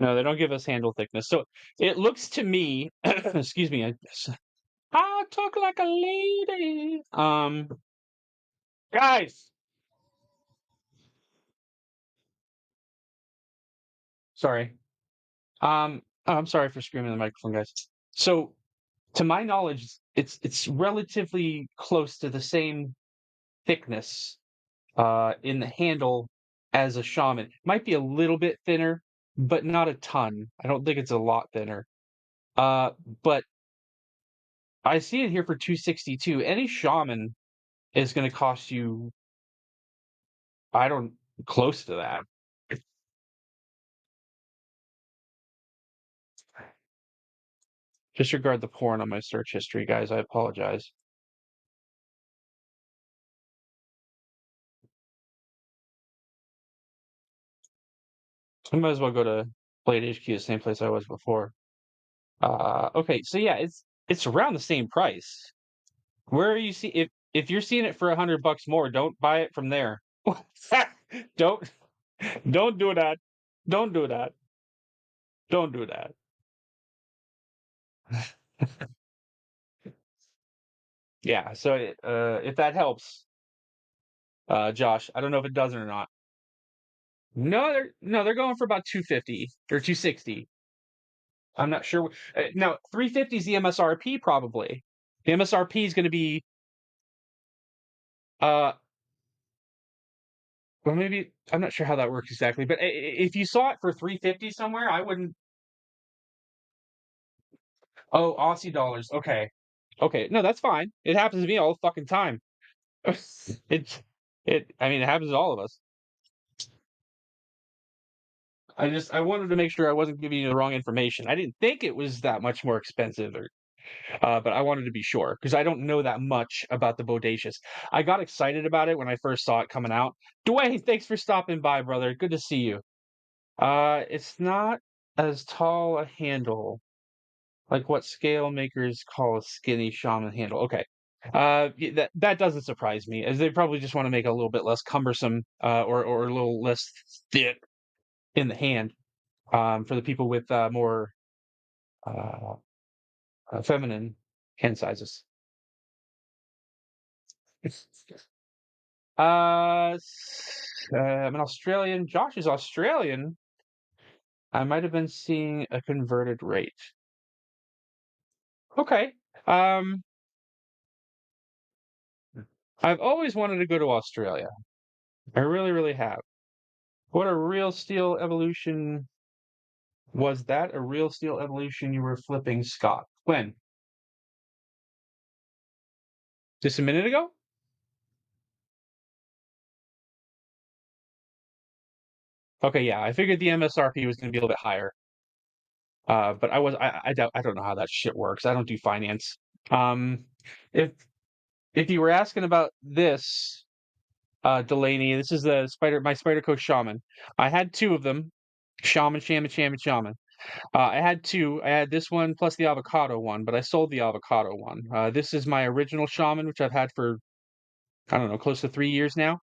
No, they don't give us handle thickness. So it looks to me, excuse me, I talk like a lady. Guys, sorry. I'm sorry for screaming in the microphone, guys. So to my knowledge, it's relatively close to the same thickness in the handle as a shaman. Might be a little bit thinner, but not a ton. I don't think it's a lot thinner. Uh, but I see it here for 262. Any shaman is going to cost you, I don't, close to that. Disregard the porn on my search history, guys. I apologize. I might as well go to Blade HQ, the same place I was before. Okay, so yeah, it's around the same price. Where are you see if you're seeing it for $100 more, don't buy it from there. Don't don't do that. Don't do that. Don't do that. Yeah, so if that helps, Josh, I don't know if it does or not. No, they're going for about 250 or 260. I'm not sure. Now 350 is the MSRP probably. The MSRP is going to be uh well maybe I'm not sure how that works exactly, but if you saw it for 350 somewhere, I wouldn't. Oh, Aussie dollars. Okay. Okay. No, that's fine. It happens to me all the fucking time. It's I mean, it happens to all of us. I wanted to make sure I wasn't giving you the wrong information. I didn't think it was that much more expensive or but I wanted to be sure because I don't know that much about the Bodacious. I got excited about it when I first saw it coming out. Dwayne, thanks for stopping by, brother. Good to see you. It's not as tall a handle. Like what scale makers call a skinny shaman handle. Okay. That doesn't surprise me, as they probably just want to make it a little bit less cumbersome, or a little less thick in the hand, for the people with more uh, feminine hand sizes. I'm an Australian. Josh is Australian. I might have been seeing a converted rate. Okay. Um, I've always wanted to go to Australia. I really, really have. What a real steel evolution was that? A real steel evolution you were flipping, Scott? When? Just a minute ago? Okay, yeah. I figured the MSRP was going to be a little bit higher. But I don't know how that shit works. I don't do finance. Um, if if you were asking about this, Delaney, this is my Spider Coach Shaman. I had two of them. Shaman. I had two. I had this one plus the avocado one, but I sold the avocado one. This is my original shaman, which I've had for, I don't know, close to 3 years now.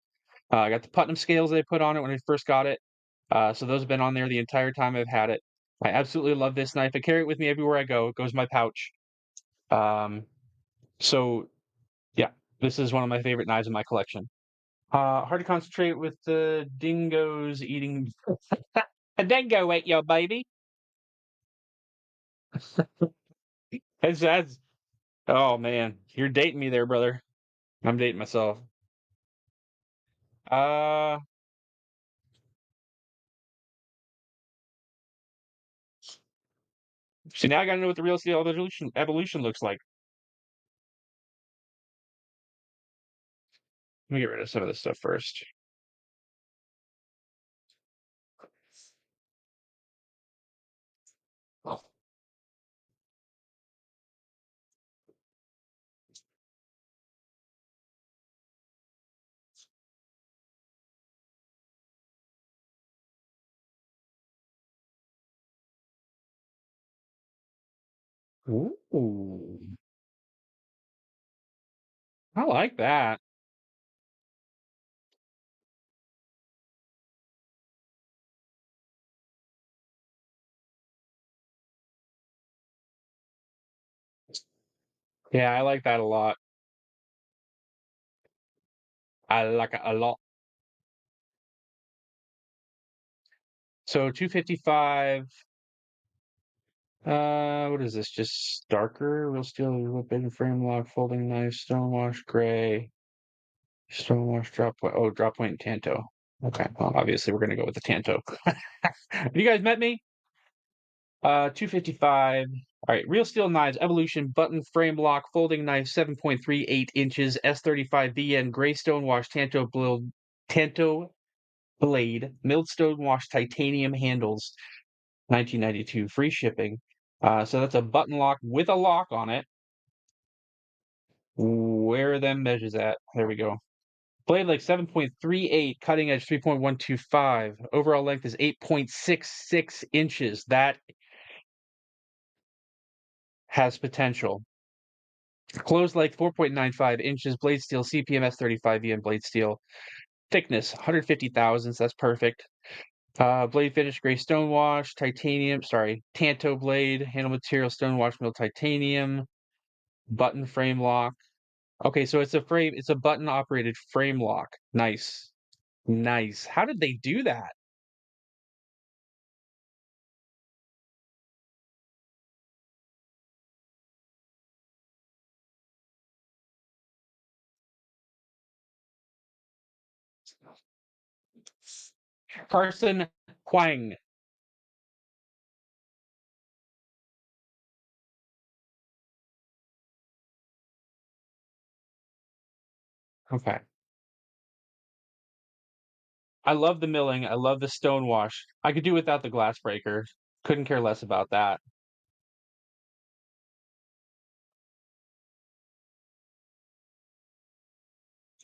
I got the Putnam scales they put on it when I first got it. So those have been on there the entire time I've had it. I absolutely love this knife. I carry it with me everywhere I go. It goes in my pouch. Um, so yeah, this is one of my favorite knives in my collection. Hard to concentrate with the dingoes eating. A dingo ate your baby. That's oh man, you're dating me there, brother. I'm dating myself. Uh, See, now I gotta know what the real steel evolution looks like. Let me get rid of some of this stuff first. Ooh, I like that. Yeah, I like that a lot. I like it a lot. So 255. What is this? Just darker, real steel, whipping, frame lock, folding knife, stonewash, gray, stonewash, drop point. Oh, drop point, Tanto. Okay, well, obviously we're gonna go with the Tanto. Have you guys met me? 255. All right, real steel knives, evolution, button, frame lock, folding knife, 7.38 inches, S35 VN, gray stonewash, Tanto blade, milled stonewash, titanium handles, 1992, free shipping. So that's a button lock with a lock on it. Where are them measures at? There we go. Blade length 7.38, cutting edge 3.125. Overall length is 8.66 inches. That has potential. Closed length 4.95 inches. Blade steel CPMS 35 EM blade steel. Thickness 150 thousandths. That's perfect. Blade finish gray stonewash, titanium. Sorry, Tanto blade. Handle material stonewash mill titanium. Button frame lock. Okay, so it's a frame. It's a button operated frame lock. Nice. Nice. How did they do that? Carson Huang. Okay. I love the milling. I love the stone wash. I could do without the glass breaker. Couldn't care less about that.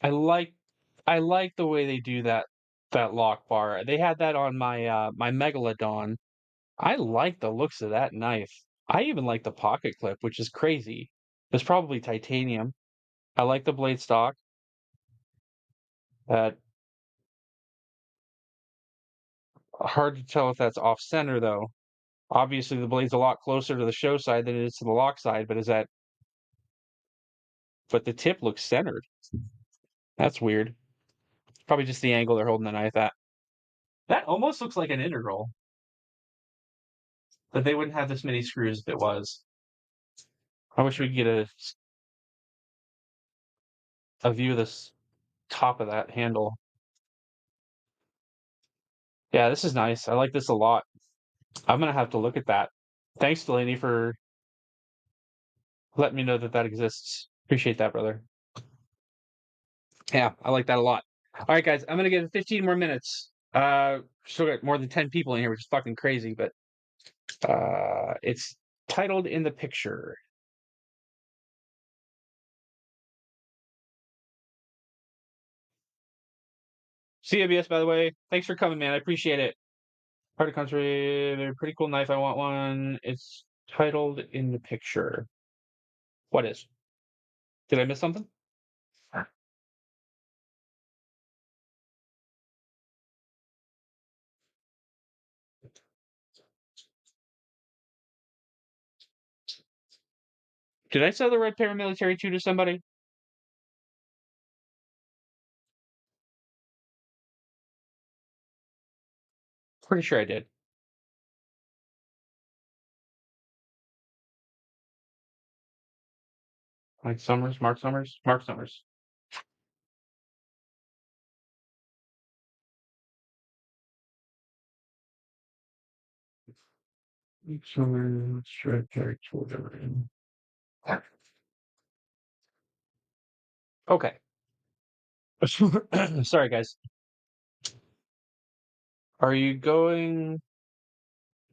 I like I like the way they do that lock bar. They had that on my Megalodon. I like the looks of that knife. I even like the pocket clip, which is crazy. It's probably titanium. I like the blade stock. Uh, Hard to tell if that's off center though. Obviously, the blade's a lot closer to the show side than it is to the lock side, but is that but the tip looks centered. That's weird. Probably just the angle they're holding the knife at. That almost looks like an integral, but they wouldn't have this many screws if it was. I wish we could get a view of this top of that handle. Yeah, this is nice. I like this a lot. I'm gonna have to look at that. Thanks, Delaney, for letting me know that that exists. Appreciate that, brother. Yeah, I like that a lot. All right, guys, I'm gonna get 15 more minutes. Still got more than 10 people in here, which is fucking crazy, but it's titled in the picture. CABS, by the way, thanks for coming, man. I appreciate it. Part of country, pretty cool knife. I want one. It's titled in the picture. What is? Did I miss something? Did I sell the red paramilitary 2 to somebody? Pretty sure I did. Like Summers, Mark Summers, Mark Summers. Summers, red paramilitary 2. Okay. Sorry, guys. Are you going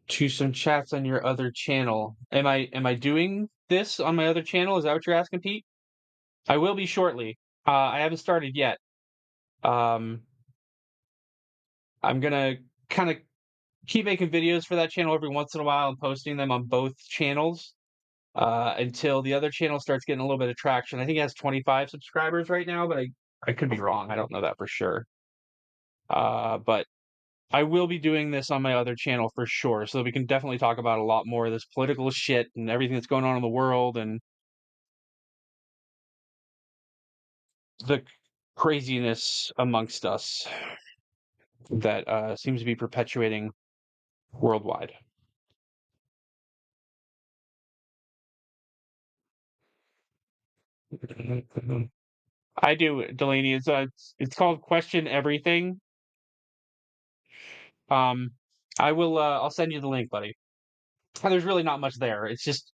to some chats on your other channel? Am I doing this on my other channel? Is that what you're asking, Pete? I will be shortly. I haven't started yet. Um, I'm gonna kind of keep making videos for that channel every once in a while and posting them on both channels until the other channel starts getting a little bit of traction. I think it has 25 subscribers right now, but I could be wrong. I don't know that for sure. But I will be doing this on my other channel for sure, so that we can definitely talk about a lot more of this political shit and everything that's going on in the world. And the craziness amongst us that seems to be perpetuating worldwide. I do, Delaney. It's called Question Everything. Um, I'll send you the link, buddy. And there's really not much there. It's just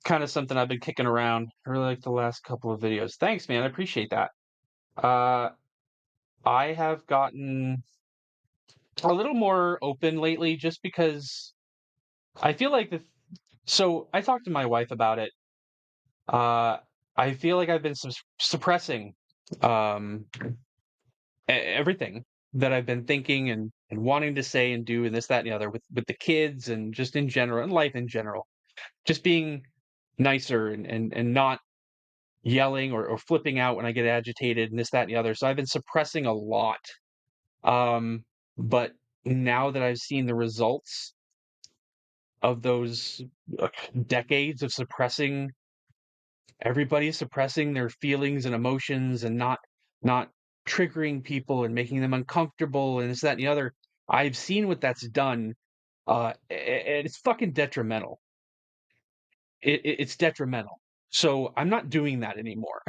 kind of something I've been kicking around. I really like the last couple of videos. Thanks, man. I appreciate that. Uh, I have gotten a little more open lately just because I feel like so I talked to my wife about it. Uh, I feel like I've been suppressing um everything that I've been thinking and wanting to say and do and this, that, and the other with the kids and just in general and life in general. Just being nicer and not yelling or flipping out when I get agitated and this, that, and the other. So I've been suppressing a lot. Um, but now that I've seen the results of those uh, decades of suppressing, everybody suppressing their feelings and emotions and not triggering people and making them uncomfortable and this, that, and the other. I've seen what that's done, and it's fucking detrimental. It's detrimental. So I'm not doing that anymore.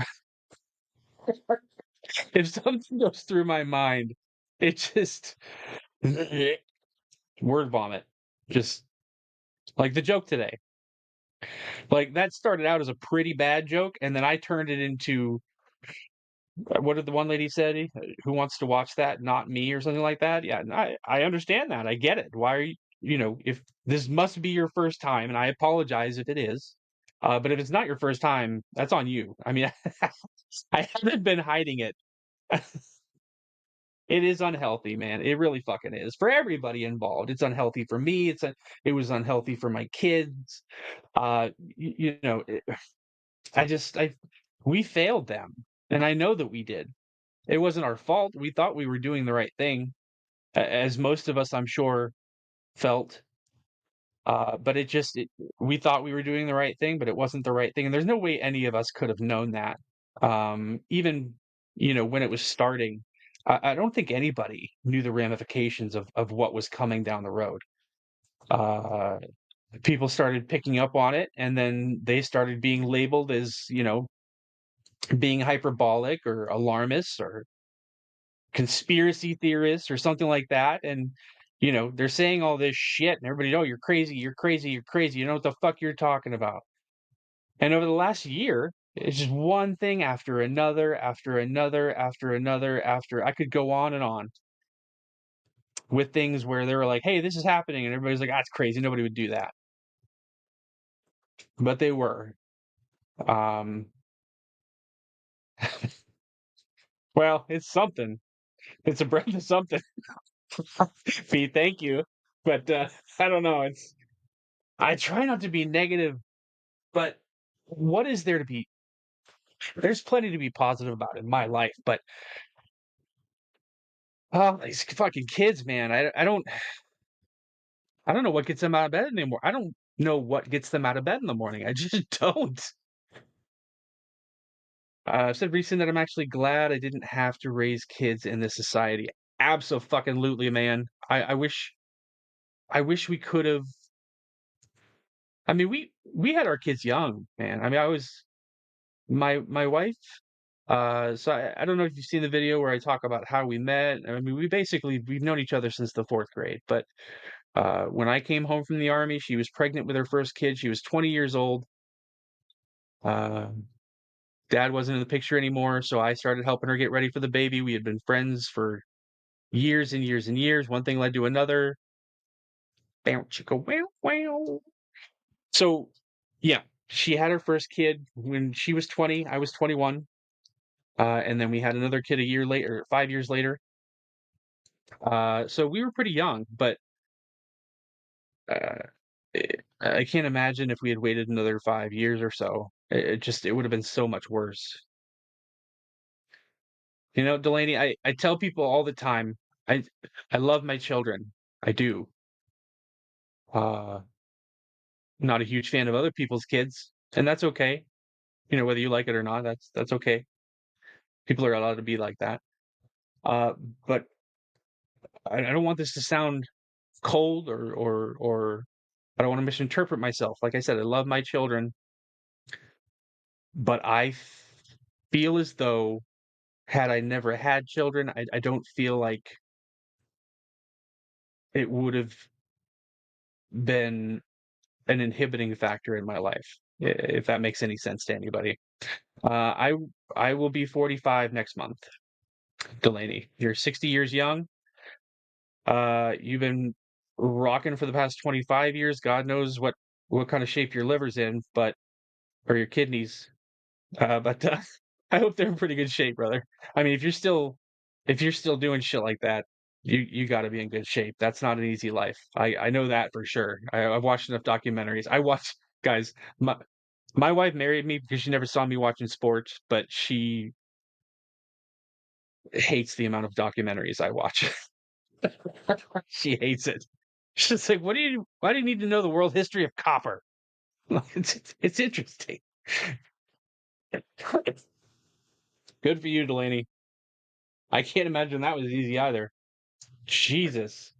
If something goes through my mind, it just word vomit. Just like the joke today. Like that started out as a pretty bad joke, and then I turned it into what did the one lady say? Who wants to watch that? Not me, or something like that. Yeah, and I understand that. I get it. Why are you? If this must be your first time, and I apologize if it is. But if it's not your first time, that's on you. I mean, I haven't been hiding it. It is unhealthy, man. It really fucking is for everybody involved. It's unhealthy for me. It was unhealthy for my kids. I just I we failed them, and I know that we did. It wasn't our fault. We thought we were doing the right thing, as most of us, I'm sure, felt. But we thought we were doing the right thing, but it wasn't the right thing. And there's no way any of us could have known that. Even, when it was starting, I don't think anybody knew the ramifications of what was coming down the road. Uh, People started picking up on it, and then they started being labeled as, being hyperbolic or alarmists or conspiracy theorists or something like that. And, they're saying all this shit, and everybody, oh, you're crazy, you're crazy, you're crazy. You know what the fuck you're talking about. And over the last year, it's just one thing after another, after another, after another, after I could go on and on with things where they were like, hey, this is happening. And everybody's like, that's crazy. Nobody would do that. But they were. Um, well, it's something. It's a breath of something. Pete, thank you. But I don't know. I try not to be negative, but what is there to be? There's plenty to be positive about in my life, but oh, these fucking kids, man. I don't know what gets them out of bed anymore. I don't know what gets them out of bed in the morning. I just don't. I've said recently that I'm actually glad I didn't have to raise kids in this society. Absolutely, man. I wish we could have. I mean, we had our kids young, man. I mean, I was my wife. So I don't know if you've seen the video where I talk about how we met. I mean, we've known each other since the fourth grade. But when I came home from the army, she was pregnant with her first kid. She was 20 years old. Uh, Dad wasn't in the picture anymore, so I started helping her get ready for the baby. We had been friends for years and years and years. One thing led to another. Bow, chicka, wow, wow. So, yeah, she had her first kid when she was 20. I was 21. And then we had another kid a year later, 5 years later. So we were pretty young, but uh, I can't imagine if we had waited another 5 years or so. It would have been so much worse. Delaney, I tell people all the time, I I love my children. I do. Uh, Not a huge fan of other people's kids, and that's okay. whether you like it or not, that's okay. People are allowed to be like that. Uh, but I don't want this to sound cold or I don't want to misinterpret myself. Like I said, I love my children, but feel as though had I never had children, I don't feel like it would have been an inhibiting factor in my life, if that makes any sense to anybody. I will be 45 next month, Delaney. You're 60 years young. You've been rocking for the past 25 years. God knows what kind of shape your liver's in, but or your kidneys. But I hope they're in pretty good shape, brother. I mean, if you're still doing shit like that, you got to be in good shape. That's not an easy life. I know that for sure. I've watched enough documentaries. I watch guys. My wife married me because she never saw me watching sports, but she hates the amount of documentaries I watch. She hates it. She's just like, why do you need to know the world history of copper? It's interesting. Good for you, Delaney. I can't imagine that was easy either. Jesus.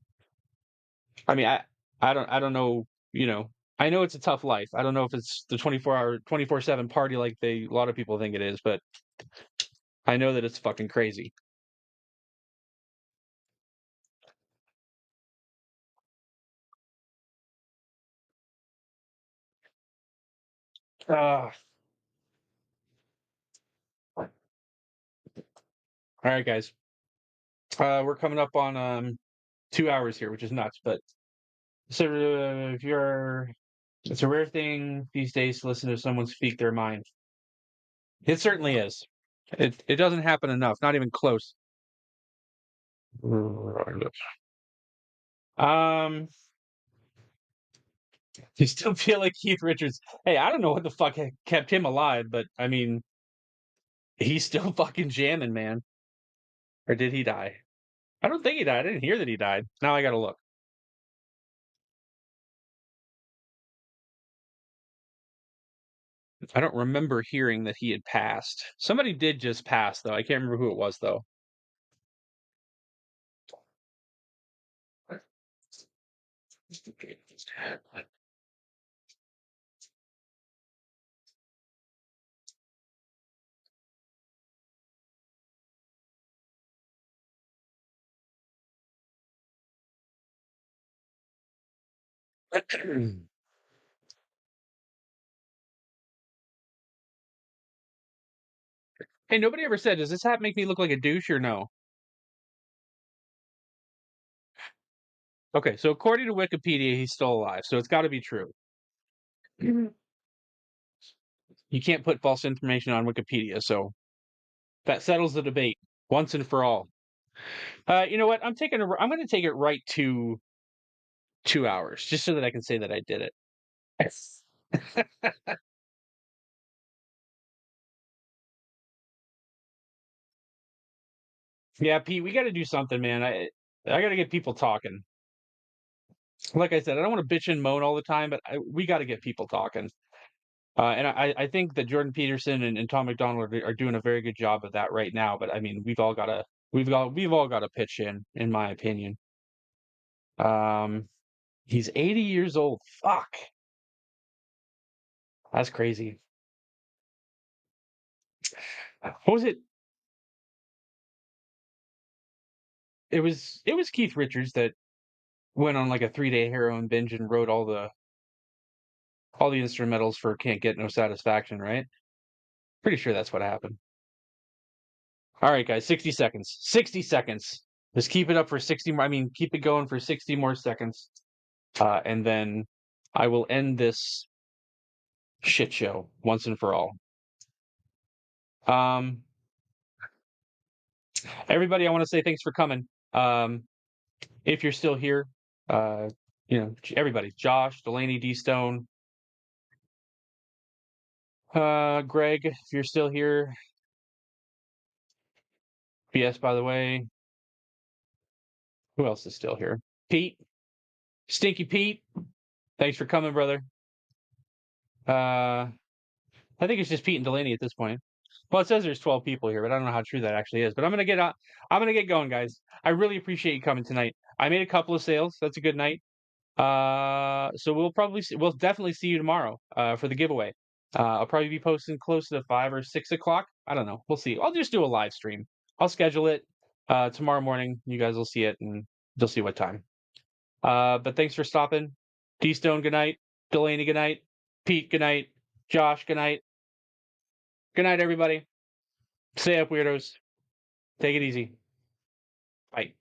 I mean, I don't know, I know it's a tough life. I don't know if it's the 24-hour, 24/7 party like a lot of people think it is, but I know that it's fucking crazy. Ah, all right, guys. We're coming up on 2 hours here, which is nuts, but so if you're it's a rare thing these days to listen to someone speak their mind. It certainly is. It doesn't happen enough, not even close. Um, you still feel like Keith Richards. Hey, I don't know what the fuck kept him alive, but I mean, he's still fucking jamming, man. Or did he die? I don't think he died. I didn't hear that he died. Now I gotta look. I don't remember hearing that he had passed. Somebody did just pass, though. I can't remember who it was, though. Hey, nobody ever said, does this hat make me look like a douche or no? Okay, so according to Wikipedia, he's still alive, so it's got to be true. You can't put false information on Wikipedia, so that settles the debate once and for all. You know what? I'm going to take it right to 2 hours, just so that I can say that I did it. Yes. Yeah, Pete, we got to do something, man. I got to get people talking. Like I said, I don't want to bitch and moan all the time, but we got to get people talking. And I think that Jordan Peterson and Tom McDonald are doing a very good job of that right now. But I mean, we've all got to pitch in my opinion. Um, he's 80 years old. Fuck, that's crazy. What was it? It was Keith Richards that went on like a 3-day heroin binge and wrote all the instrumentals for "Can't Get No Satisfaction," right? Pretty sure that's what happened. All right, guys, 60 seconds. 60 seconds. Just keep it up for 60 more. I mean, keep it going for 60 more seconds. And then I will end this shit show once and for all. Um, Everybody, I want to say thanks for coming. If you're still here, uh, everybody, Josh, Delaney, D Stone, Greg, if you're still here, BS, by the way, who else is still here? Pete, Stinky Pete, thanks for coming, brother. Uh, I think it's just Pete and Delaney at this point. Well, it says there's 12 people here, but I don't know how true that actually is. But I'm gonna get going, guys. I really appreciate you coming tonight. I made a couple of sales. That's a good night. So we'll definitely see you tomorrow for the giveaway. I'll probably be posting close to 5 or 6 o'clock. I don't know. We'll see. I'll just do a live stream. I'll schedule it tomorrow morning. You guys will see it and you'll see what time. But thanks for stopping. D Stone, good night. Delaney, good night. Pete, good night. Josh, good night. Good night, everybody. Stay up, weirdos. Take it easy. Bye.